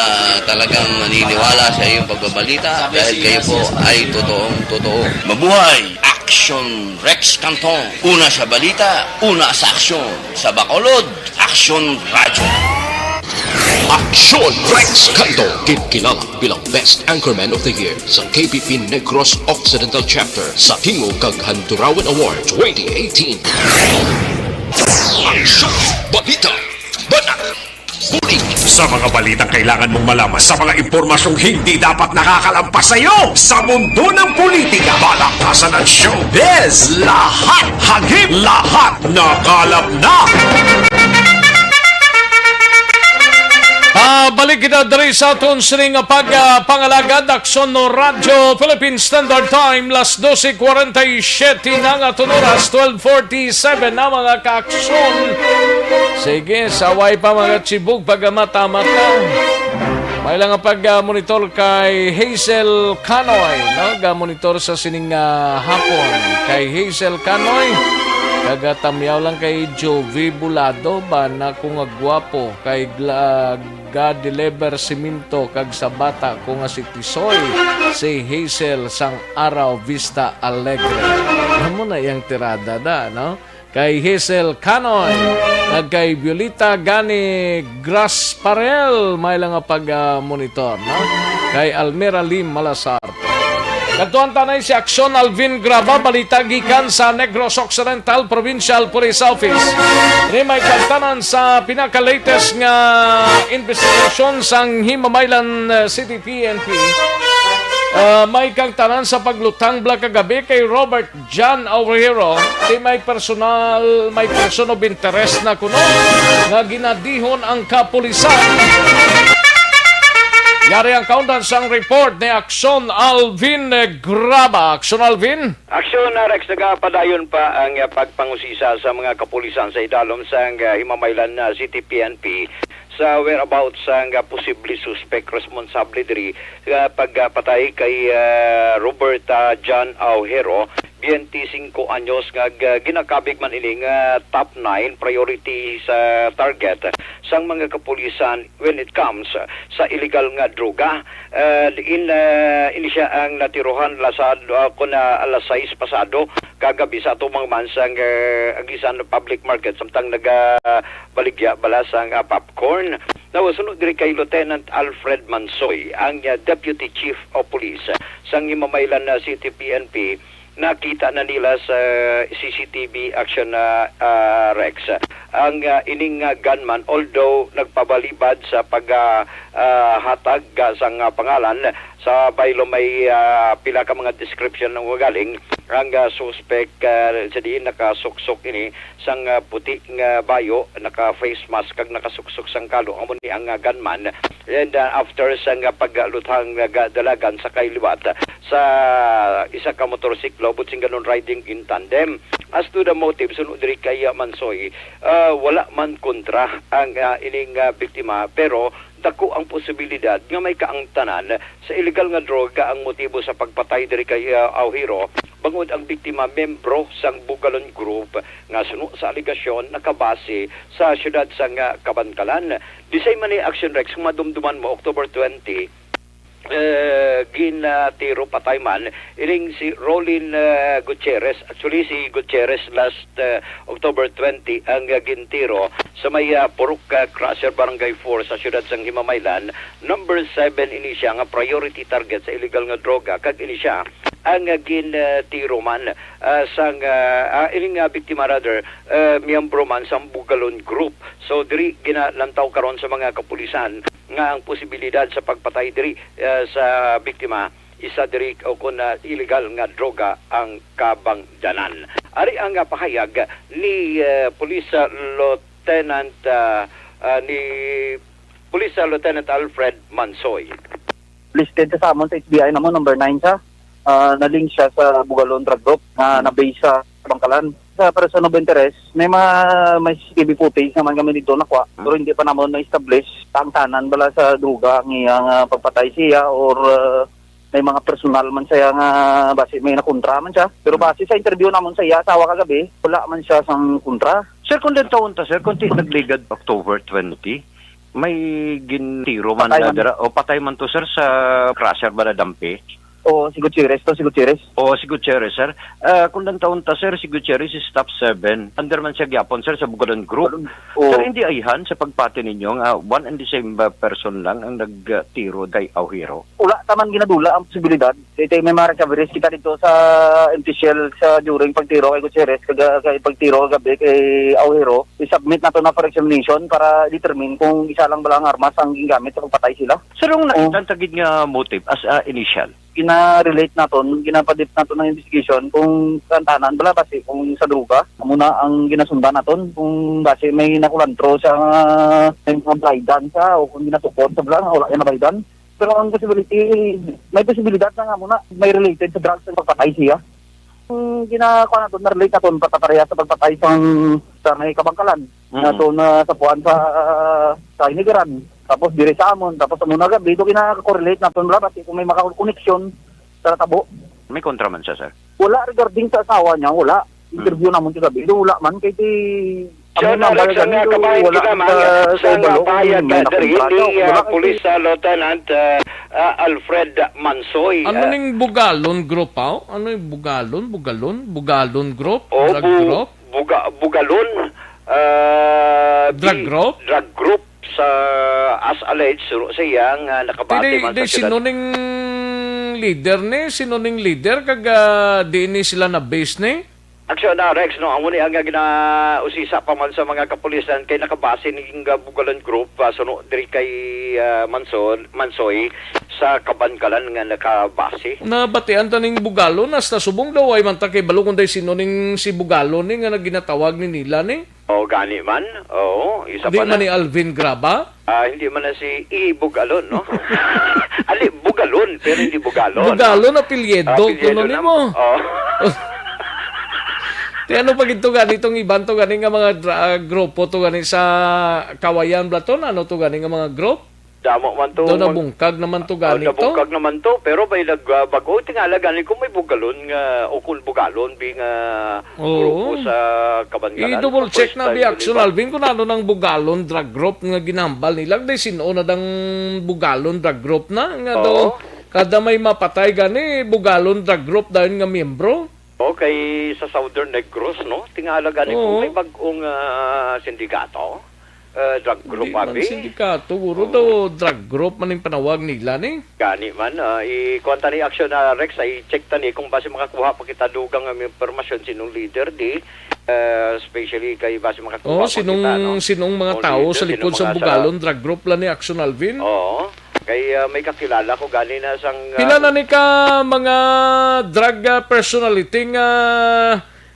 talagang naniniwala sa iyong pagbabalita dahil kayo po ay totoong-totoo. Mabuhay! Action Rex Canton. Una sa balita, una sa aksyon. Sa Bacolod, Action Radyo. Aksyon Rex Canto, kilala bilang Best Anchorman of the Year sa KPP Negros Occidental Chapter sa Tingog kag Handurawan Award 2018. Aksyon Balita, Banat, bulig. Sa mga balitang kailangan mong malaman sa mga impormasyong hindi dapat nakakalampas sa iyo sa mundo ng politika, balakasan at showbiz, lahat hagip, lahat nakalap na. Balik kita dari sa aton sining pagpangalagad Aksyon no Radyo Philippine Standard Time las 12:47 na nga oras 12:47 na mga kaaksyon. Sige, saway pa mga chibog pag mata-mata. May lang ang pag-monitor kay Hazel Canoy, no? Ga-monitor sa sining hapon kay Hazel Canoy. Kagatamyaw lang kay Jovi Bulado ba na kung agwapo kay ga-deliver siminto kag sa bata kung si Tisoy si Hazel sang Araw Vista Alegre. Amo na yang tirada da, no? Kay Hazel Canoy, kay Violeta Gani Grasparel, may lang nga pag-monitor, no? Kay Almira Lim Malasar. Katuan tanay si Aksyon Alvin Graba, balita gikan sa Negros Occidental Provincial Police Office. Ini may kantanan sa pinaka-latest nga investigation sang Himamaylan City PNP. May kang tanan sa paglutang bla kagabi kay Robert John Aurero, may person of interest na kuno nga ginadihon ang kapulisan. Yari ang kaundan sang report ni Aksyon Alvin Graba. Aksyon Alvin? Aksyon Rex, nagapadayon pa ang pagpangusisa sa mga kapulisan sa idalom sang Himamaylan City PNP sa whereabouts sang posible suspect responsable diri pagpatay kay Robert John Aujero, 25 anyos, nga ginakabig man ining top 9 priority sa target sang mga kapulisan when it comes sa illegal nga droga. Ini siya ang natiruhan lasado kuna alas 6 pasado kagabi sa tumang mansang agisan public market samtang nagabaligya bala sang popcorn. Nawasunod diri kay Lieutenant Alfred Mansoy, ang Deputy Chief of Police sang Himamaylan City PNP. Nakita na nila sa CCTV action na Rex ang ining gunman, although nagpabalibad sa paghatag sang pangalan sa baylo may pila ka mga description ng galing ang suspect sa diin nakasuksok ini sang puti nga bayo, naka face mask kag nakasuksok sang kalo amo ni ang gunman. And after sang pagluthang dalagan sa kailiwat sa isa ka motorsiklo but sing ganon riding in tandem. As to the motive, sunod diri kay Mansoy, wala man kontra ang ining biktima, pero dako ang posibilidad nga may kaangtanan sa illegal nga droga ang motibo sa pagpatay diri kay Aujero. Bangod ang biktima membro sang Bugalon Group nga suno sa aligasyon nakabase sa syudad sang Kabankalan. Disay man ni Action Rex kung madumduman mo October 20 ginatiro patay man ining si Rolin Gutierrez. Actually si Gutierrez last October 20 ang gintiro sa may Purok Crusher Barangay 4 sa syudad sang Himamaylan. Number 7 ini siya nga priority target sa illegal nga droga kag ini siya ang gintiro man sang ining biktima rather miyembro man sa Bugalon Group. So diri ginalantaw karon sa mga kapulisan nga ang posibilidad sa pagpatay diri sa biktima isa diri o kun illegal nga droga ang kabangdanan. Ari ang pahayag ni Police Lieutenant Lieutenant Alfred Mansoy. Listed sa amon sa HBI namo number 9 siya. Na-link siya sa Bugalon Drug Group na nabase sa Bangkalan. Sa person of interest, may CCTV footage naman kami dito nakuha. Pero hindi pa naman na-establish tanan bala sa druga ang iyang pagpatay siya or may mga personal man siya nga base may nakontra man siya. Pero base sa interview naman sa iya sa kagabi, wala man siya sang kontra. Sir, kung taon ta, sir, kung nagligad October 20, may gintiro man na dara o patay man to, sir, sa crusher ba na dampi? O si Gutierrez to, si Gutierrez. O si Gutierrez, sir. Kung taon ta, sir, si Gutierrez is top 7. Under man siya gyapon, sir, sa Bugalon Group. Sir, hindi ayhan sa pagpati ninyo nga one and the same person lang ang nagtiro kay Aujero. Wala taman ginadula ang posibilidad. Ito may mga recoveries kita dito sa MTCL sa during pagtiro kay Gutierrez, kay pagtiro gabi kay Aujero. I-submit na to na for examination para determine kung isa lang ba ang armas ang gingamit sa pagpatay sila. Sir, yung nakita tagid nga motive as initial? Gina-relate naton, ginapadip naton ng investigation kung kantanan bala base kung sa druga. Muna ang ginasundan naton kung base may nakulantro sa may mga blidan sa o kung ginatupot sa bala wala na blidan. Pero ang may posibilidad na nga muna may related sa drugs sa pagpatay siya. Kung ginakuha naton, na-relate naton patapareha sa pagpatay sa may Kabangkalan. Nato na sa puan sa Inigaran. Tapos dire sa amon, tapos amo na gabi dito kinaka-correlate na pun brabati kung may maka-connection sa tabo. May kontra man siya, sir. Wala regarding sa asawa niya, wala. Interview namon ti gabi, wala man kay ti So, Rex, ang kabayan kita man sa payag dari ni Police Lieutenant Alfred Mansoy. Ano ning Bugalon Group, ha? Ano yung Bugalon? Bugalon Group? Oh, Drug Group? Bugalon. Drug Group? Drug Group sa as alleged sa iyang nakabati man sa sinuning leader ni? Sinuning leader? Kag di ni sila na base ni? Aksyon na, Rex, no, ang muni ang ginausisa pa man sa mga kapulisan kay nakabase ni Bugalan Group suno diri kay Mansoy sa Kabankalan nga nakabase. Nabatian ta ning Bugalon hasta subong daw ay man ta kay balo kun day sinuning si Bugalon ni nga ginatawag ni nila ni. O gani man. Oo, isa Di pa na. man ni Alvin Graba? Hindi man na si Bugalon, no? Ali, Bugalon, pero hindi Bugalon. Bugalon na pilyedo. Kuno ni mo. Oo. Ti ano pag ito gani itong iban to gani nga mga grupo to gani sa Kawayan Blaton? Ano to gani nga mga group? Damo man to. Doon nabungkag naman to gani to? Nabungkag naman to, pero may nagbago. Tingala gani kung may Bugalon nga, o kung Bugalon, bing grupo sa Kabangalan. I-double check na di action Alvin kung ano ng Bugalon drug group nga ginambal nila. Day sino na dang Bugalon drug group na nga do. Kada may mapatay gani Bugalon drug group dahil nga miyembro. Okay, sa Southern Negros, no? Tingala gani kung may bagong sindikato, drug group abi. Sindikato, guro daw drug group man yung panawag nila ni. Gani man, i-konta ni Action na Rex, i-check tani kung base makakuha pa kita dugang ang impormasyon sinong leader di, especially kay base makakuha pa kita, no? Sinong mga tao sa likod sa Bugalon drug group lang ni Action Alvin? Oo. Kay may kakilala ko gani na sang pila na ni ka mga drug personality nga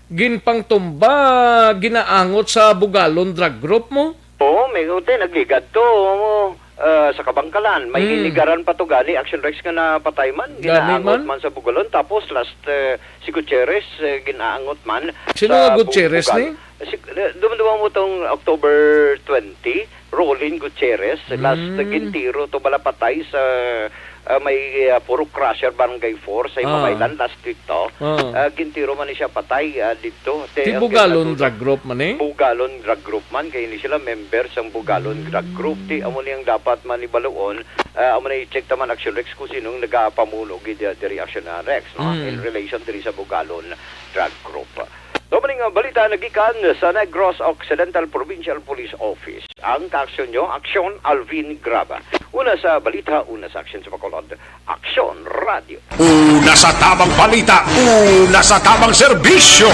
ginpangtumba ginaangot sa Bugalon drug group mo? Oo, may uti nagligad to sa Kabangkalan. May inigaran pa to gani Action Rex nga napatay man, ginaangot man sa Bugalon. Tapos last si Gutierrez ginaangot man. Sino nga Gutierrez ni? Duman mo tong October 20, Rolin Gutierrez, last gintiro to balapatay sa may puro crusher barangay 4 sa Imamaylan last week to. Gintiro man siya patay dito. Ti Bugalon drug group man eh? Bugalon drug group man kay ni sila member sa Bugalon drug group. Ti amo niyang dapat man ibaloon. Amo na i-check taman Action Rex kung sinong nagapamuno gid diri Action Rex, no? In relation diri sa Bugalon drug group. Domaning balita nagikan sa Negros Occidental Provincial Police Office. Ang kaaksyon nyo, Aksyon Alvin Graba. Una sa balita, una sa aksyon sa Bacolod, Aksyon Radio. Una sa tamang balita, una sa tamang serbisyo.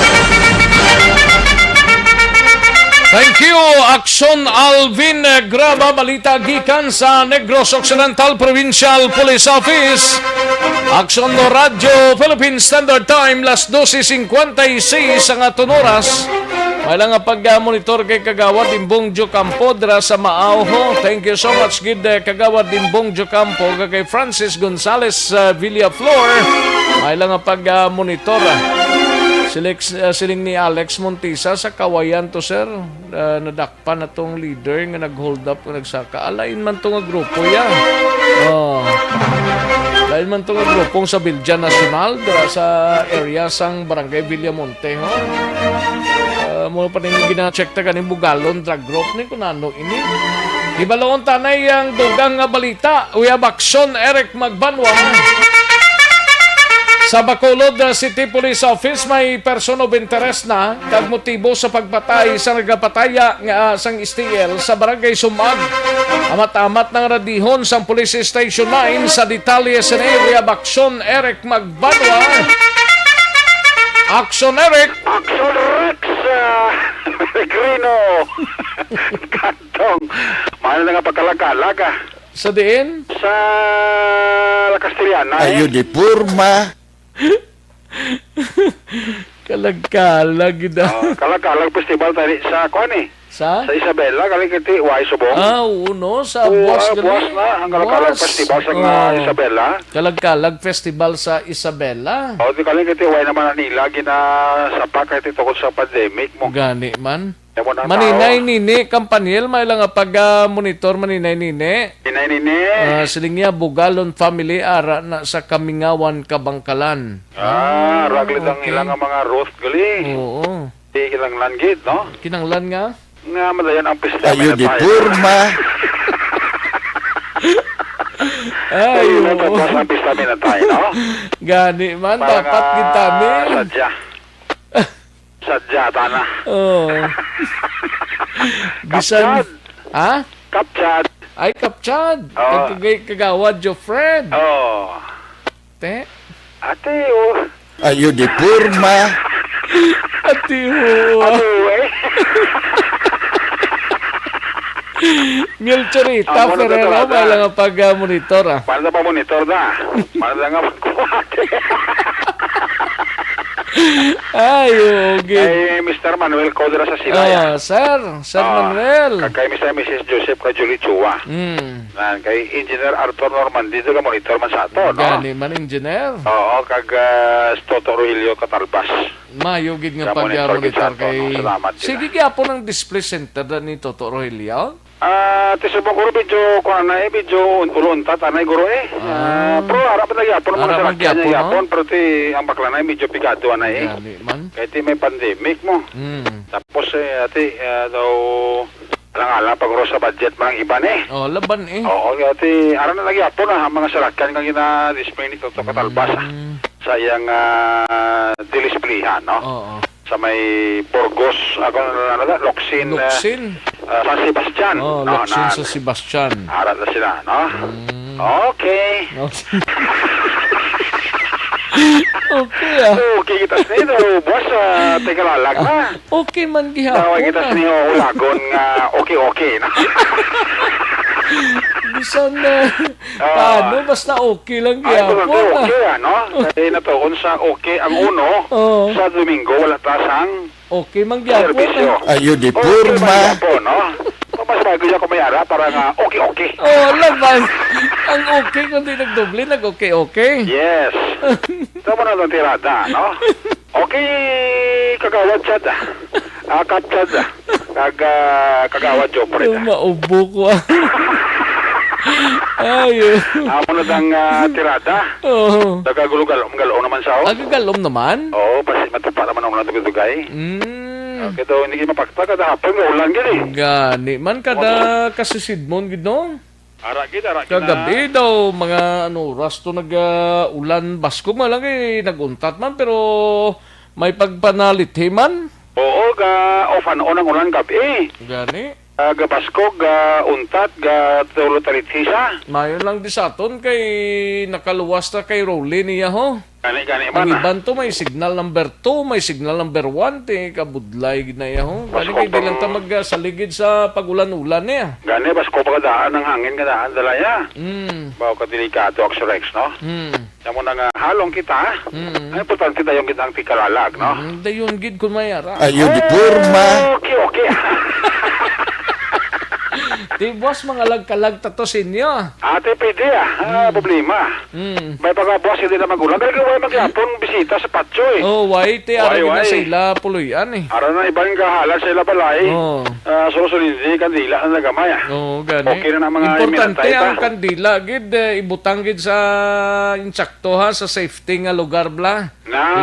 Thank you, Action Alvin Graba. Balita gikan sa Negros Occidental Provincial Police Office. Action no Radio, Philippine Standard Time, las 12:56 ang atong oras. May lang nga pag-monitor kay Kagawad Dimbong Jocampo dira sa Maauho. Thank you so much, gid Kagawad Dimbong Jocampo, kay Francis Gonzales Villaflor. May lang nga pag-monitor. Siling ni Alex Montisa sa Kawayan to, sir. Nadakpan na tong leader nga nag-hold up, nagsaka. Alain man to nga grupo yan. Alain man to nga grupong sa Bilja Nacional dira sa area sang Barangay Villamonte. Muna pa rin gina-check ta ganing Bugalon drug group ni kung ano ini. Ibalaon tanay ang dugang nga balita. Uya Bakson Eric Magbanwa. Sa Bacolod City Police Office may person of interest na kag motibo sa pagpatay sa nagapataya nga sang STL sa Barangay Sumag. Amat-amat ng radihon sang Police Station 9 sa detalye sa area Bakson Eric Magbanwa. Action Eric! Action Rex! Grino! Kantong! Mahal na nga pagkalagalaga. Sa diin? Sa La Castellana. Ayo di Purma. Kalag-kalag yun. Kalag-kalag festival tadi sa kuan eh. Sa Isabela, kali kiti Way Subong. Uno sa Buwas na, ang kalag-kalag festival sa Isabela. Kalag-kalag festival sa Isabela. Di kali kiti Way naman Manila, gina sa pakay tungkol sa pandemic mo. Gani man. Maninay nini kampanyel may lang pag-monitor maninay nini. Siling niya Bugalon family ara na sa Kamingawan, Kabangkalan. Raglit ang ilang mga roast gali. Oo. Di kinanglan gid, no? Kinanglan nga? Nga madayan ang pista. Ayo di purma. Ay, tapos ang pista na tayo, no? Gani man, dapat kita ni. Sadya, tana. Oo. Bisan. Ha? Kapchad. Ay, kapchad. Kagawad jo Fred. Te? Ate, oh. Ayo di purma. Ate, Ngil Charita, Ferrero, may lang pag-monitor. Paano na pa-monitor na? Paano na nga magkuhati? Ay, okay. Kay Mr. Manuel Codra sa Silaya. Sir Manuel. Kay Mr. and Mrs. Joseph Kajuli Chua. Kay Engineer Arthur Normandi, doon monitor man sa ato, no? Gani man, Engineer. Oo, kag Toto Ruilio Katalbas. Mayugid nga pag-monitor kay... Sige po ng display center na ni Toto Rogelio. Tisubong ko video ko na video ulunta tanay guro Pero harap na yapon mo sa kanya yapon pero ti ang bakla na medyo pigado na Kaya ti may pandemic mo. Tapos ati daw lang pag sa budget mga iba laban Oo, kaya ti aran na nagyapon na mga sarakan kang ina-display nito to Katalbas sa iyang dilisplihan, no? Oo. Sa may Burgos, Locsin. San Sebastian. Locsin sa Sebastian. Harap na sila, no? Okay. Okay, kita nito, boss, teka lalag na. Okay man gihapon. Tawag kita niyo ulagon nga okay, no? Bisan na, paano? Basta okay lang gihapon. Okay, ano? Kasi natuon sa okay ang uno, sa Domingo, wala tasang okay man gihapon. Servisyo. Ayo di purma. Okay, no? Mas bago niya kumayara para nga okay. Laban. Ang okay kundi nagdoble, nag-okay. Yes. Ito mo na lang tirada, no? Okay, kagawad chad. Kapchad. Kagawad jo pa rin. Maubo ko. Ayo. Amo na dang tirada. Nagagulong-galom naman sa o. Nagagalom naman? Oo, basi matupa naman ang natugay. Okay, daw hindi kayo mapakta kada hapon mo ulan gini. Gani man kada kasisidmon gid no. Ara kagabi daw mga oras to nag-ulan basko man lang naguntat man pero may pagpanalit man. Oo, off and on ang ulan gabi. Gani. Gabaskog, untat, tulo taritsisa. Mayon lang di sa aton kay nakaluwas na kay Rolly niya ho. Gani man. Ang iban to may signal number 2, may signal number 1, kabudlay na iya ho. Gani kay di lang ta magsaligid sa pagulan-ulan niya. Gani, basko pa kadaan ng hangin kadaan dalaya. Bawa ka delikado, Oxorex, no? Yan mo nga halong kita, Ang importante tayong kitang tikaralag, no? Dayon gid kung mayara. Ayo di purma. Okay. Di boss, mga lag-kalag tato sinyo. Ate, pwede problema. May pagka-boss, hindi na magulang. Pero kaya mag-yapon bisita sa patso why? Araw na sila puluyan Araw na ibang kahalan sila balay. Susunod kandila na nagamay. Gani. Okay na mga importante ang kandila, gid, ibutang gid sa insakto sa safety nga lugar bla.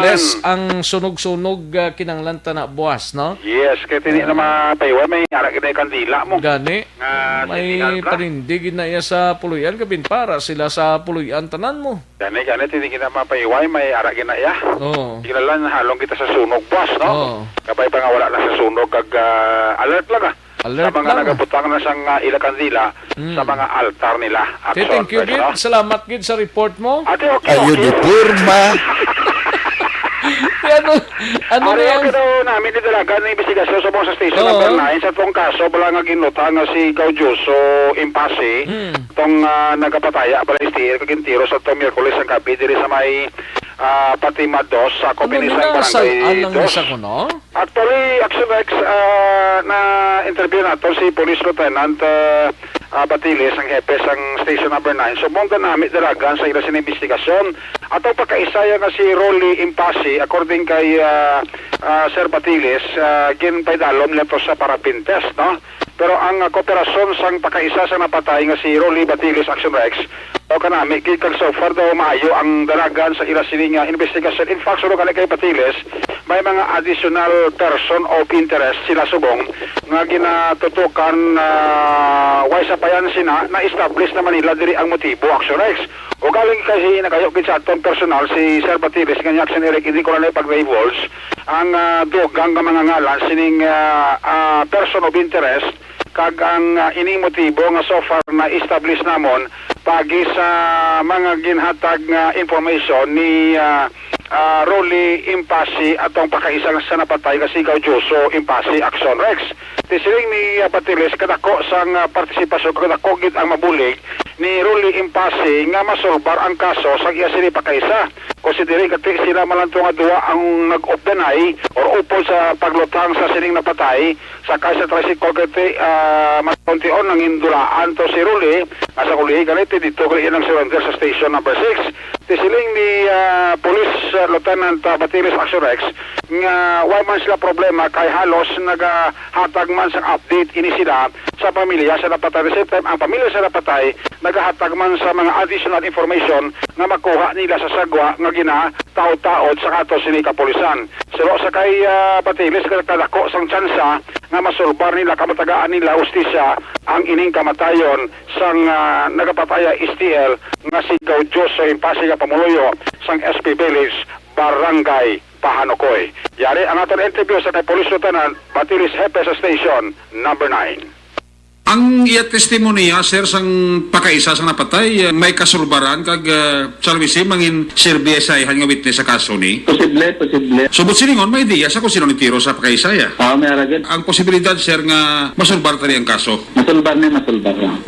Less ang sunog-sunog kinanglanta na buwas, no? Yes, kaya tini na mapaywa, may ara kita kandila mo. Gani. May parindig na iya sa puluyan kabin para sila sa puluyan tanan mo. Gani, tini kita mapaywa, may ara gina iya. Kilalan halong kita sa sunog buwas, no? Kabay pa nga wala na sa sunog, kag alert lang Alert sa mga nagabutang na sang ilang kandila sa mga altar nila. Thank you, Gid. Salamat, Gid, sa report mo. Ate, okay. Ayo di purma. Ano na yan? Pero namin ditalaga ng investigasyon sa Bosa Station number 9 sa itong kaso bala nga ginuta nga si Gaudioso Impasi itong nagapataya bala istiir kagintiro sa itong Miyerkules ang gabi diri sa may Patima 2 sa Kopinisan Barangay 2. Actually, Action X na interview nato si Police Lieutenant Batiles ang hepe sang station number 9. So mong danami dalagan sa ila sinimbestigasyon ato pagkaisaya nga si Rolly Impasi according kay Sir Batiles ginpaydalom leto sa parapin test, no? Pero ang kooperasyon sang pagkaisa sa napatay nga si Rolly Batiles Action Rex o kanami kikag so far daw maayo ang dalagan sa ila sining investigasyon. In fact, suro kay Batiles may mga additional person of interest sila subong nga ginatutukan why sa payan sina na establish na Manila diri ang motibo Action Rex. O galing kasi nakayo gid sa atong personal si Sir Batiles nga Action Eric hindi ko na pag-revolves ang dugang nga mga ngalan sining person of interest kag ang ining motibo nga so far na establish namon pagi sa mga ginhatag nga information ni Rolly Impasi atong pakaisang sa napatay nga sigaw Joso Impasi Action Rex. Tisiling ni Batiles kadako sang partisipasyon kadako gid ang mabulig ni Rolly Impasi nga masolbar ang kaso sa iya sini pakaisa. Konsidering kati sila malanto nga duwa ang nag-off the night or upol sa paglutang sa sining napatay sa kaisa tricycle kati makontion ng indulaan to si Rolly asa kulihi ganito dito kaya ng surrender sa station number 6. Tisiling ni Police Lieutenant Batiles Action Rex nga why man sila problema kay halos nagahatag man sa update ini sila sa pamilya sa napatay. Sa same time, ang pamilya sa napatay nagahatag man sa mga additional information na makuha nila sa sagwa nga gina taod-taod sa kato sini kapulisan. Pero sa kay Batiles kadako sang tsansa nga masulbar nila kamatagaan nila ustisya ang ining kamatayon sang nagapataya STL nga si Joso Impasi nga pamuluyo sang SP Village Barangay Pahanokoy. Yari ang aton interview sa kay Police Lieutenant Batiles Hepe sa station number 9. Ang iya testimonya, sir, sang pakaisa sang napatay, may kasulbaran kag salvisi mangin serbiya sa ihan nga witness sa kaso ni? Posible. So, but siningon, may idea sa kung sino nitiro sa pakaisa ya? May aragin. Ang posibilidad, sir, nga masulbar tali ang kaso? Masulbar.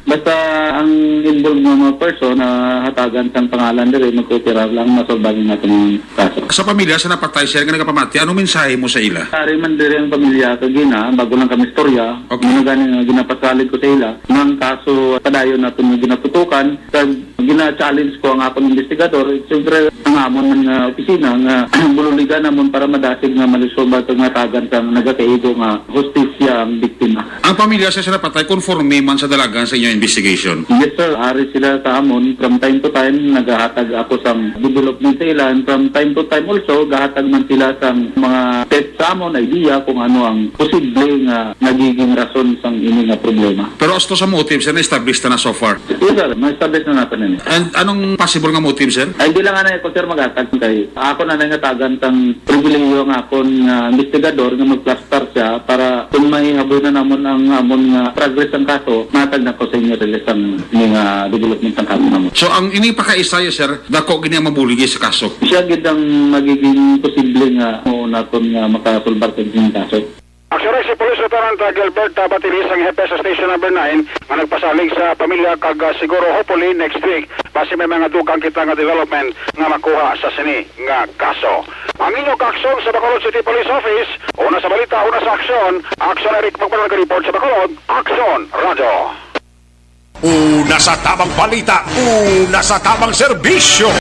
Basta ang involved ng mga person na hatagan sang pangalan diri, magkutira lang masulbar natin ang kaso. Sa pamilya, sa napatay, sir, nga nagapamati, anong mensahe mo sa ila? Ari man diri ang pamilya kagina, bago lang kami istorya, okay. Mga ginapasalig ko sa ila, ng kaso padayon natin yung ginatutukan, kag gina-challenge ko ang akong investigador, siyempre ang amon ng opisina nga bululigan namon para madasig nga malisoba kag matagan sang nagakaigo nga justisya ang biktima. Ang pamilya sa napatay conforme man sa dalagan sa inyong investigation? Yes sir, ari sila sa amon from time to time nagahatag ako sang development sa ila, and from time to time also gahatag man sila sang mga test sa amon idea kung ano ang posible nga nagiging rason sang ini nga problema. Pero as to sa motive, sir, na-establish na so far? Yes sir, na-establish na natin yun. And anong possible nga motive, sir? Ay, di lang nga na sir magatag kay ako na nangatagan tang pribilehiyo nga akong investigador nga mag-plaster siya para kung may habol na namon ang amon nga progress ang kaso, matag na ko sa inyo release ang mga development ng kaso namon. So, ang ini pakaisaya, sir, dako gini ang mabuligi sa kaso? Siya gid ang magiging posible nga o naton nga makasulbar sa kaso. Action Rex si Police Lieutenant Gilbert Batiles ang hepe sa station number 9 nga nagpasalig sa pamilya kag siguro hopefully next week base may mga dugang kita nga development nga makuha sa sini nga kaso. Ang inyong kaaksyon sa Bacolod City Police Office, una sa balita, una sa aksyon, Action Eric Magbanal report sa Bacolod, Action Radio. Una sa tamang balita, una sa tamang serbisyo.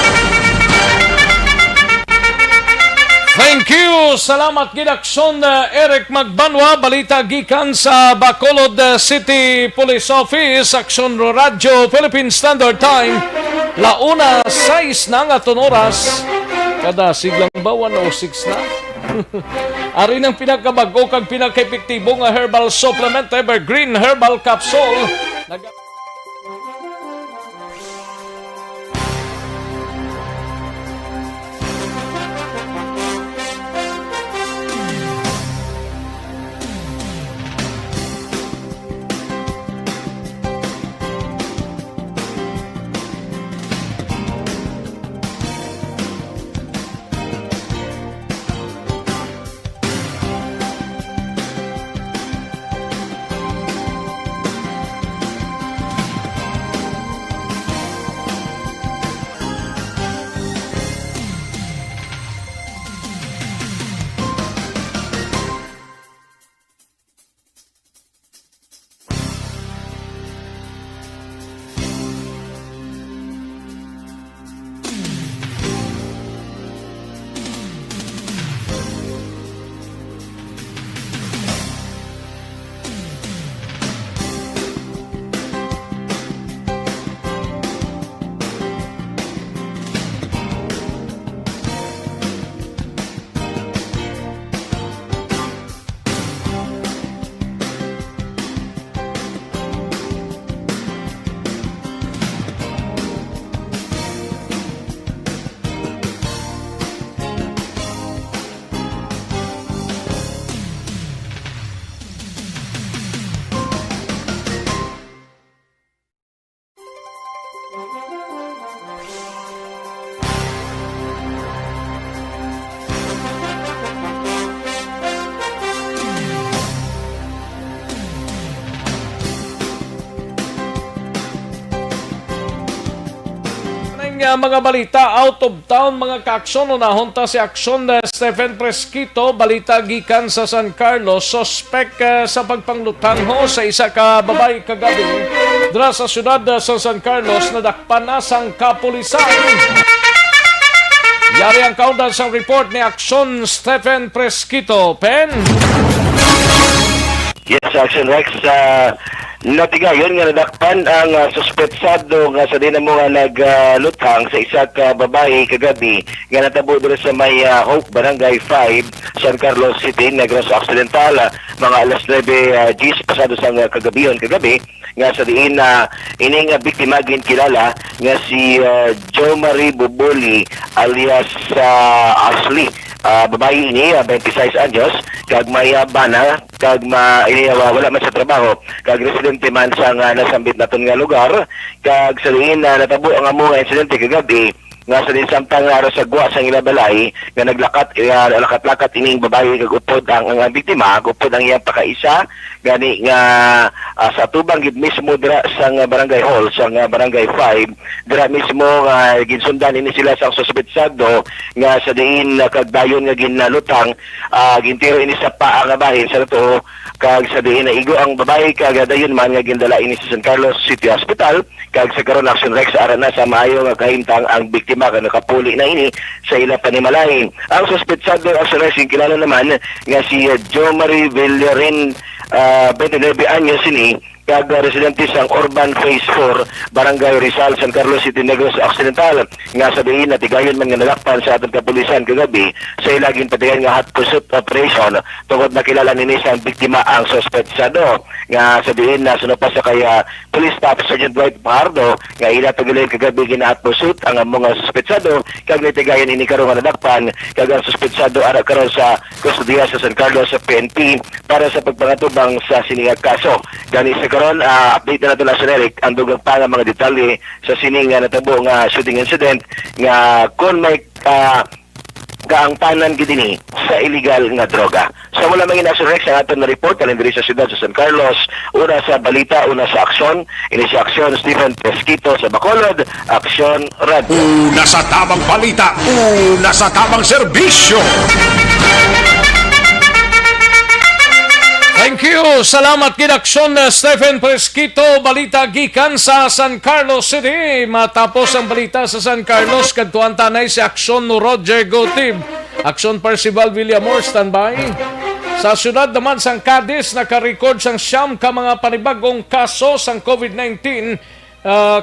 Thank you! Salamat Gidakson Eric Magbanwa. Balita gikan sa Bacolod City Police Office, Action Radio, Philippine Standard Time. Launa 6 na nga oras. Kada siglang bawan o 6 na. Ari ng pinakabago kag pinaka-epektibo nga herbal supplement, Evergreen Herbal Capsule. laing mga balita out of town mga kaaksyon. Unahon ta si Aksyon Stephen Fresquito, balita gikan sa San Carlos, suspect sa pagpanglutang ho sa isa ka babae kagabi dira sa syudad sa San Carlos, nadakpan na sang kapulisan. Yari ang kaundan sa report ni Aksyon Stephen Fresquito. Pen? Yes, Action Rex, natigayon nga nadakpan ang suspetsado nga sa dinamo nga naglutang sa isa ka babae kagabi nga natabo dito sa may Hope Barangay 5, San Carlos City, Negros Occidental, mga alas 9 Gs pasado sa kagabi nga sa diin ining biktima ginkilala nga si Jo Marie Buboli alias Ashley. Babae ini 26 anyos kag may bana kag wala man sa trabaho kag residente man sa nasambit naton nga lugar kag sa diin natabo ang amo nga insidente kagabi nga sa din samtang araw sa guwa sa ilabalay nga naglakat-lakat ining babae kag upod ang biktima, upod ang iyang pakaisa gani nga sa tubang gid mismo dira sa barangay hall sa barangay 5 dira mismo nga ginsundan ini sila sa suspetsado nga sa diin kag dayon nga ginalutang gintiro ini sa paa nga bahin sa to kag sa diin igo ang babae kag dayon man nga gindala ini sa San Carlos City Hospital kag sa karon Action Rex ara na sa maayo nga kahimtang ang biktima nga nakapuli na ini sa ila panimalay. Ang suspetsado Action Rex kilala naman nga si Jo Marie Villarin 29 anyos ini kag residente sa Urban Phase 4, Barangay Rizal, San Carlos City, Negros Occidental. Nga sabihin na tigayon man nga nalakpan sa atong kapulisan kagabi sa ilaging patigayon nga hot pursuit operation tungod nakilala nini sa biktima ang suspetsado. Nga sabihin na sunod pa sa kaya Police Staff Sergeant Dwight Pardo nga ila pagilin kagabi gina-hot pursuit ang mga suspetsado kag nitigayon ini karon nga nadakpan kag ang suspetsado ara karon sa kustodiya sa San Carlos sa PNP para sa pagpangatubang sa siningang kaso. Gani sa karon update na nato na sa Eric ang dugang pa nga mga detalye sa sining nga natabo nga shooting incident nga kung may kaangtanan gid ini sa illegal nga droga. Sa mula mga Action Rex ang aton na report kalendari sa siyudad sa San Carlos, una sa balita, una sa aksyon, ini sa aksyon Stephen Fresquito sa Bacolod, Aksyon Radio. Una sa tamang balita, una sa tamang serbisyo. Thank you. Salamat kid Aksyon Stephen Fresquito, balita gikan sa San Carlos City. Matapos ang balita sa San Carlos, kadtuan tanay si Aksyon Roger Gotib. Aksyon Percival Villamor, standby. Sa syudad naman sang Cadiz, nakarecord sang siyam ka mga panibagong kaso sang COVID-19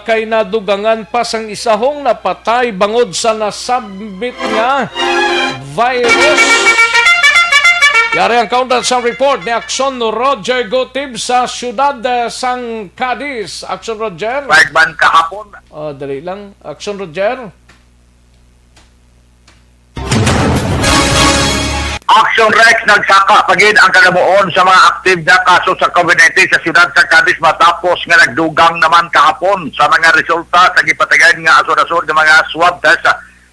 kay nadugangan pa sang isahong napatay bangod sa nasabit nga virus. Yari ang countdown sa report ni Aksyon Roger Gotib sa syudad sang Cadiz. Aksyon Roger. Pagban kahapon. Dali lang. Aksyon Roger. Action Rex nagsaka pagid ang kalamuon sa mga active na kaso sa COVID-19 sa syudad sa Cadiz matapos nga nagdugang naman kahapon sa mga resulta sa gipatagan nga asod-asod ng mga swab test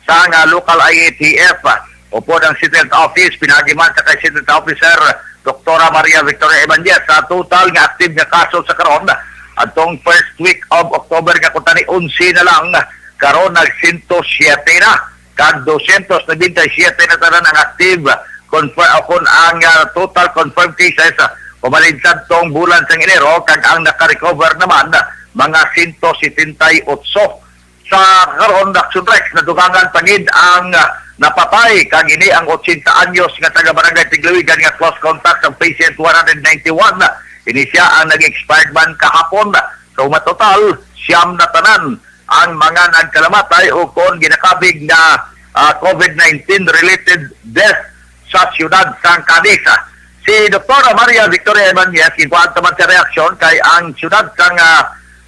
sa local IATF. Upod ang City Health Office, pinagiman sa kay City Health Officer Dr. Maria Victoria Ebandias sa total nga active nga kaso sa karon atong first week of October nga kuntani 11 na lang karon nag 107 na kag 297 na tanan ang active kon ang total confirmed cases pumalinsad tong bulan sa Enero kag ang naka-recover naman mga 178 sa karon Action Rex nadugangan pagid ang napatay kag ini ang 80 anyos nga taga Barangay Tigluigan nga close contact sa patient 191. Ini siya ang nag-expired man kahapon. So matotal siyam na tanan ang mga nagkalamatay o kon ginakabig na COVID-19 related death sa siyudad sa Cadiz. Si Dr. Maria Victoria Ebandias inkuan man sa reaksyon kay ang siyudad sa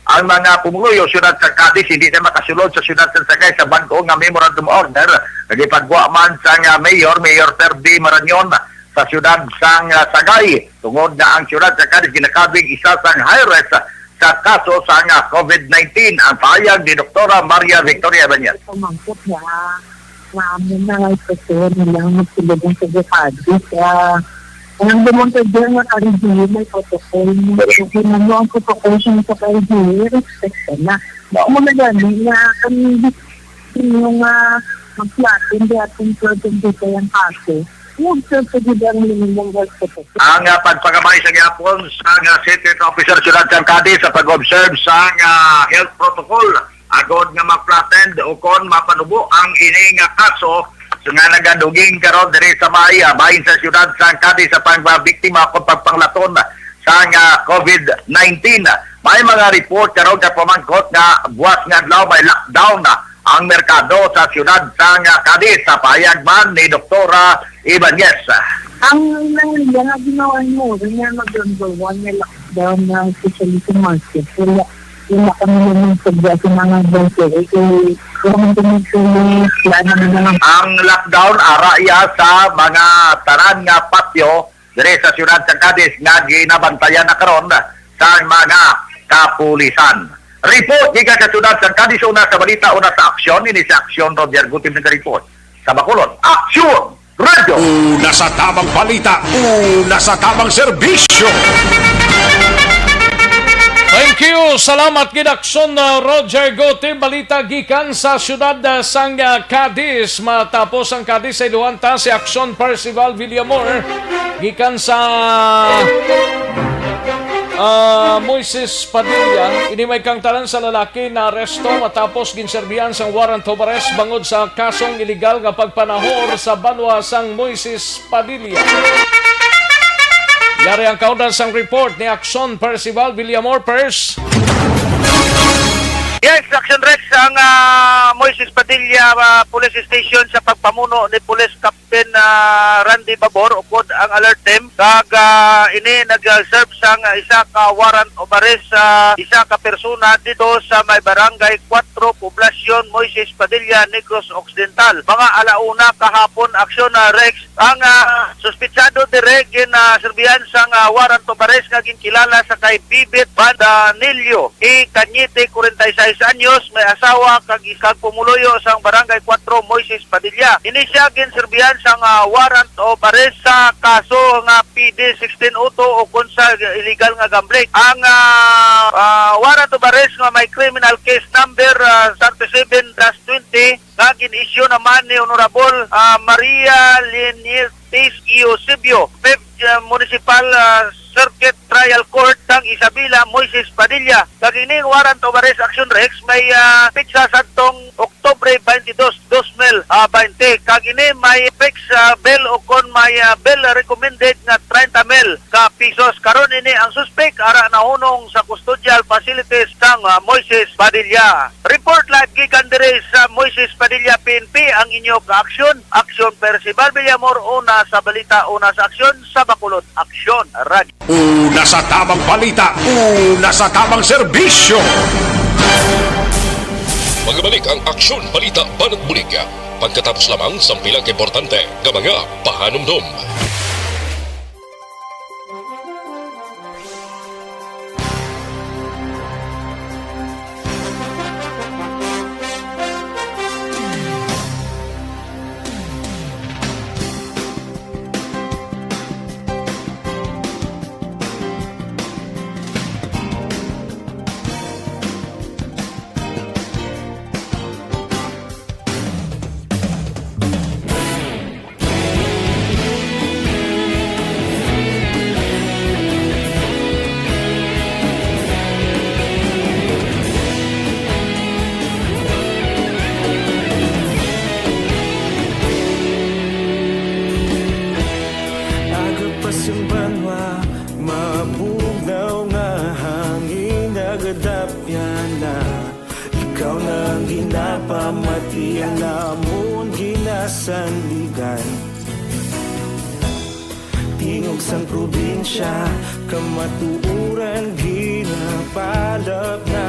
ang mga pumuluyo siyudad sa Cadiz hindi na makasulod sa siyudad sa Sagay sa bangko nga memorandum order nagipagwa man sa Mayor Terdi Maranyon sa siyudad sa Sagay tungod na ang siyudad sa Cadiz ginakabig isa sa high risk sa kaso sa COVID-19 ang pahayag ni Dr. Maria Victoria Ebandias. Pamangkot na mga ito nilang magsilagong sa Cadiz ang demonstrate doon ng RGE may protocol. Kung ano ang protocol sa RGE, respect na. Muna gani na kami yung mag-flat, hindi at kung hindi ko yung kaso. Yung sasagid ang minimum health protection. Ang pagpagamay sa gyapon sa City Officer Ciudad San Cadiz sa pag-observe sa health protocol agod nga ma-flatten o kon mapanubo ang ining kaso nga nagaduging karon diri sa bahin sa Ciudad San Cadiz sa pangbiktima o pagpanglaton sa COVID-19. May mga report karon sa pamangkot nga buwas nga adlaw may lockdown ang merkado sa Ciudad San Cadiz sa pahayag man ni Doktora Ibanez. Ang nangyayang na ginawa mo, ganyan mag-number one na lockdown na especially sa market. Wala kami naman sa mga grocery. Kaya ang lockdown araya sa mga tanan nga patio dire sa Ciudad San Cadiz nga ginabantayan na karon sa mga kapulisan. Report gikan sa Ciudad San Cadiz una sa balita una sa aksyon ini sa aksyon Roger Gutim ng report sa Bacolod. Aksyon Radio. Una sa tamang balita, una sa tamang serbisyo. Thank you. Salamat gidakson Roger Gote. Balita gikan sa siyudad sang Cadiz. Matapos ang Cadiz ay luwanta si Action Percival Villamor gikan sa Moises Padilla. Ini may kangtalan sa lalaki na aresto matapos ginserbihan sang warrant of arrest bangod sa kasong iligal nga pagpanahor sa banwa sang Moises Padilla. Yari ang kaundan sang report ni Action Percival Villamor. Pers. Yes, Action Rex ang Moises Padilla Police Station sa pagpamuno ni Police Captain Randy Babor upod ang alert team kag ini nag-serve sang isa ka warrant of arrest sa isa ka persona dito sa may barangay 4 Poblacion Moises Padilla, Negros Occidental. Mga alauna kahapon Action Rex ang suspitsado dire serbihan sang warrant of arrest nga ginkilala sa kay Bibit Bandanilio Kanyite 46 anyos, may asawa kag isang pumuluyo sa barangay 4 Moises Padilla. Ini siya ginserbihan sang warrant of arrest sa kaso nga PD 1602 o kun sa illegal nga gambling. Ang warrant of arrest nga may criminal case number 37-20 nga gin-issue naman ni Honorable Maria Lenitis Eusebio, Municipal Circuit Trial Court sang Isabela, Moises Padilla. Kagining warrant of arrest Action Rex may pitsa sa tong Oktubre 22, 2020. Kagini may fix bail o kon may bail recommended nga 30 mil ka pesos. Karon ini ang suspect ara nahunong sa custodial facilities sang Moises Padilla. Report live gikan dire sa Moises Padilla PNP ang inyo ka-aksyon. Action Percival Villamor una sa balita, una sa aksyon sa Bacolod. Aksyon Radio. Una sa tamang balita, una sa tamang serbisyo. Magbalik ang Aksyon Balita Banat Bulig. Pagkatapos lamang sa pilang importante ng mga pahanumdum. Tingog sang probinsya, kamatuuran ginapalap na.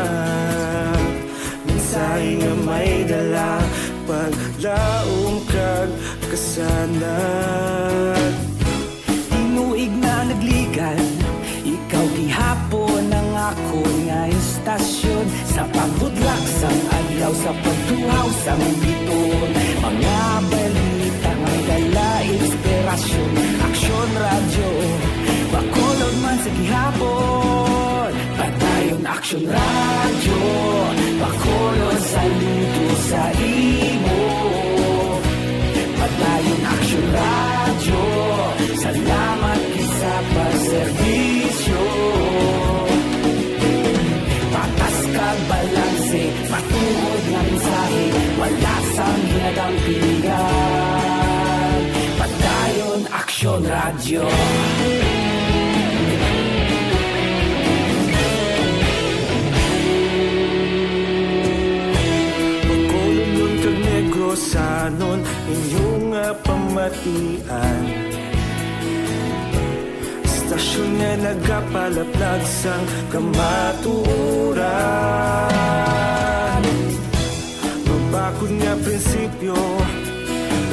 Mensahe nga may dala, paglaom kag kasanat. Tinuig na nagligan, ikaw gihapon ang ako nga istasyon. Sa pagbudlak sang adlaw, sa pagtuhaw sang biton. Mga balita nga dala, inspirasyon. Aksyon Radio, Bacolod man sa gihapon. Patayon Aksyon Radio, Bacolod, saludo sa imo. Padayon Action Radio, salamat sa pagserbisyo. Patas kag balanse, matuod nga mensahe, wala sang hinagang pilihan. Padayon Action Radio. Sanon inyong pamatian, istasyon nga nagapalaplag sang kamatuuran. Mabakod nga prinsipyo,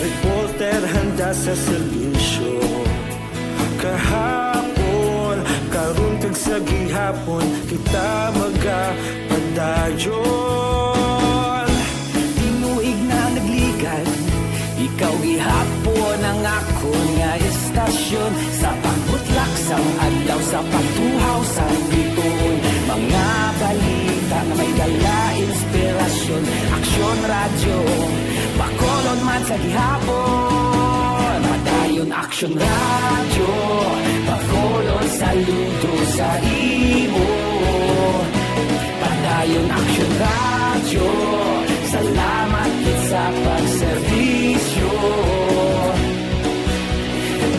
reporter handa sa serbisyo. Kahapon, karon kag sa gihapon, kita magapadayon. Tinuig na nagligad, ikaw gihapon ang akon nga istasyon. Sa pagbutlak sang adlaw, sa pagtuhaw sa bituon, mga balita na may dala inspirasyon. Action Radio, Bacolod man sa gihapon. Padayon Action Radio, Bacolod, saludo sa imo. Padayon Action Radio, salamat sa pagserbisyo.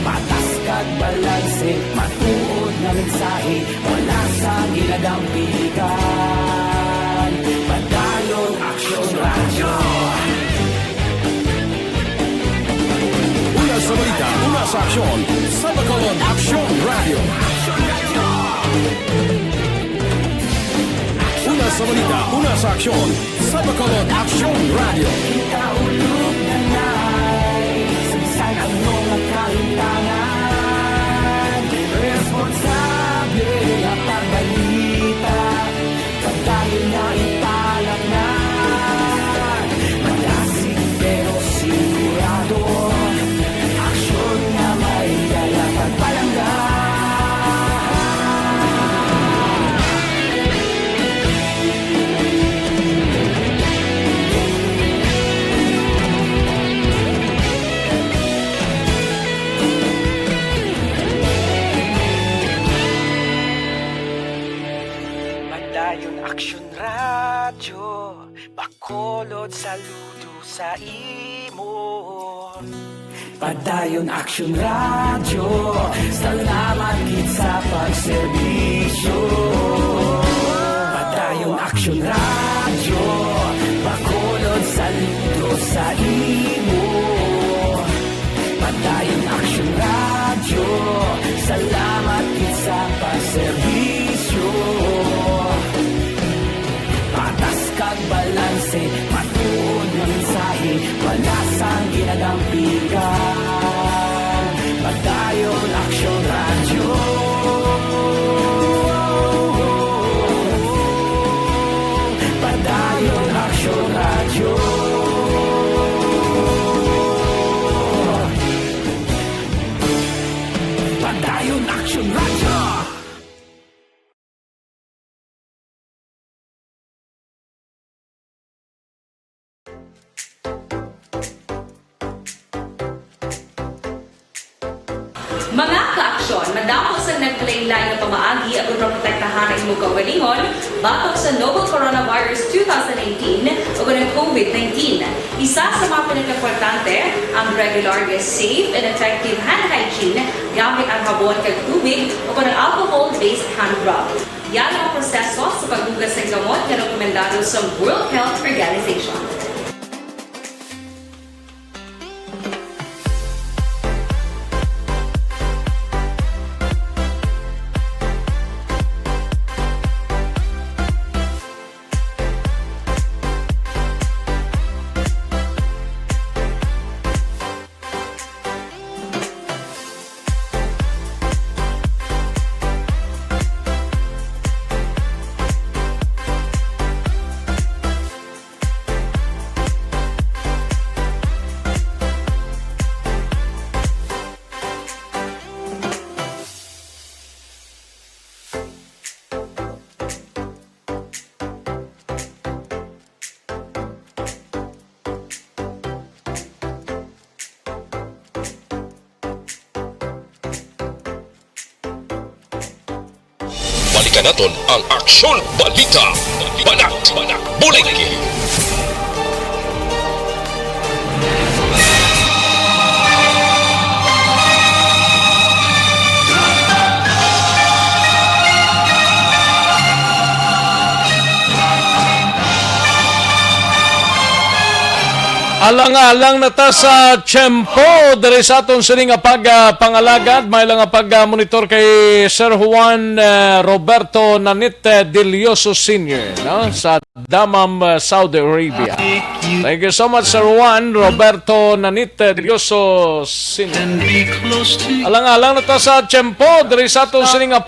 Patas kag balanse, matuod na mensahe, wala sa ginadang pilihan. Padayon Action Radio. Una sa balita, una sa aksyon, sa Bacolod Action Radio. Una sa balita, una sa aksyon, sa Bacolod Action Radio. Kita ulog na na'y sabisan ang mga kahintangan. Responsable ang pagbalita, pagdahil na italang na. Malasig pero sigurado, aksyon na may dala pagpalanggan. Padayon Action Radio, Bacolod, saludo sa imo. Padayon Action Radio, salamat gid sa pagserbisyo. Padayon Action Radio, Bacolod, saludo sa imo. Padayon Action Radio, salamat gid sa pagserbisyo. Patas kag balanse, matuod na mensahe, wala sang ginadampigan. Padayon Action Radio. Padayon Action Radio. Padayon Action Radio. Mga ka-aksyon, madako sa naglaylay na pamaagi at protektahan ang imong kaugalingon batok sa novel coronavirus 2018 o ng COVID-19. Isa sa mga pinaka-importante ang regular, safe and effective hand hygiene gamit ang habon kag tubig o ng alcohol-based hand rub. Yan ang proseso sa paghugas ng gamot na rekomendado sa World Health Organization. Balikan naton ang Aksyon Balita. Banat Bulig. Alang-alang na ta sa tiyempo diri sa aton sining nga pangalagad may lang nga pag-monitor kay Sir Juan Roberto Nanit Delioso Sr. no? Sa Dammam, Saudi Arabia. Thank you so much, Sir Juan Roberto Nanit Delioso Sr. Alang-alang na ta sa tiyempo diri sa aton sining nga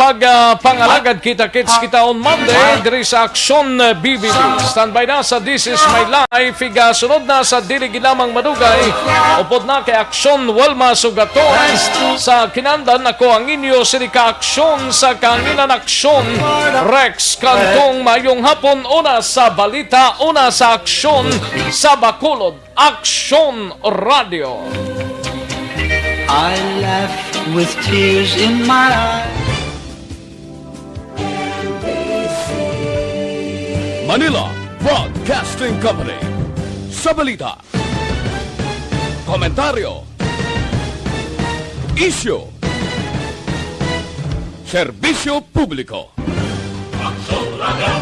pangalagad. Kita-kits kita on Monday diri sa Aksyon BBB. Standby na sa This Is My Life. Iga sunod na sa gilamang madugay upod na kay Aksyon Walma Sugaton sa kinandan ako ang inyo sirika aksyon sa kanginan aksyon Rex Kantong mayong hapon una sa balita una sa aksyon sa Bacolod Aksyon Radio. I laugh with tears in my eyes. Manila Broadcasting Company. Sa balita, komentaryo, isyu, serbisyo publiko. Aksyon Radio.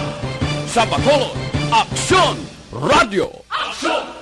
Sa Bacolod, Aksyon Radio. Aksyon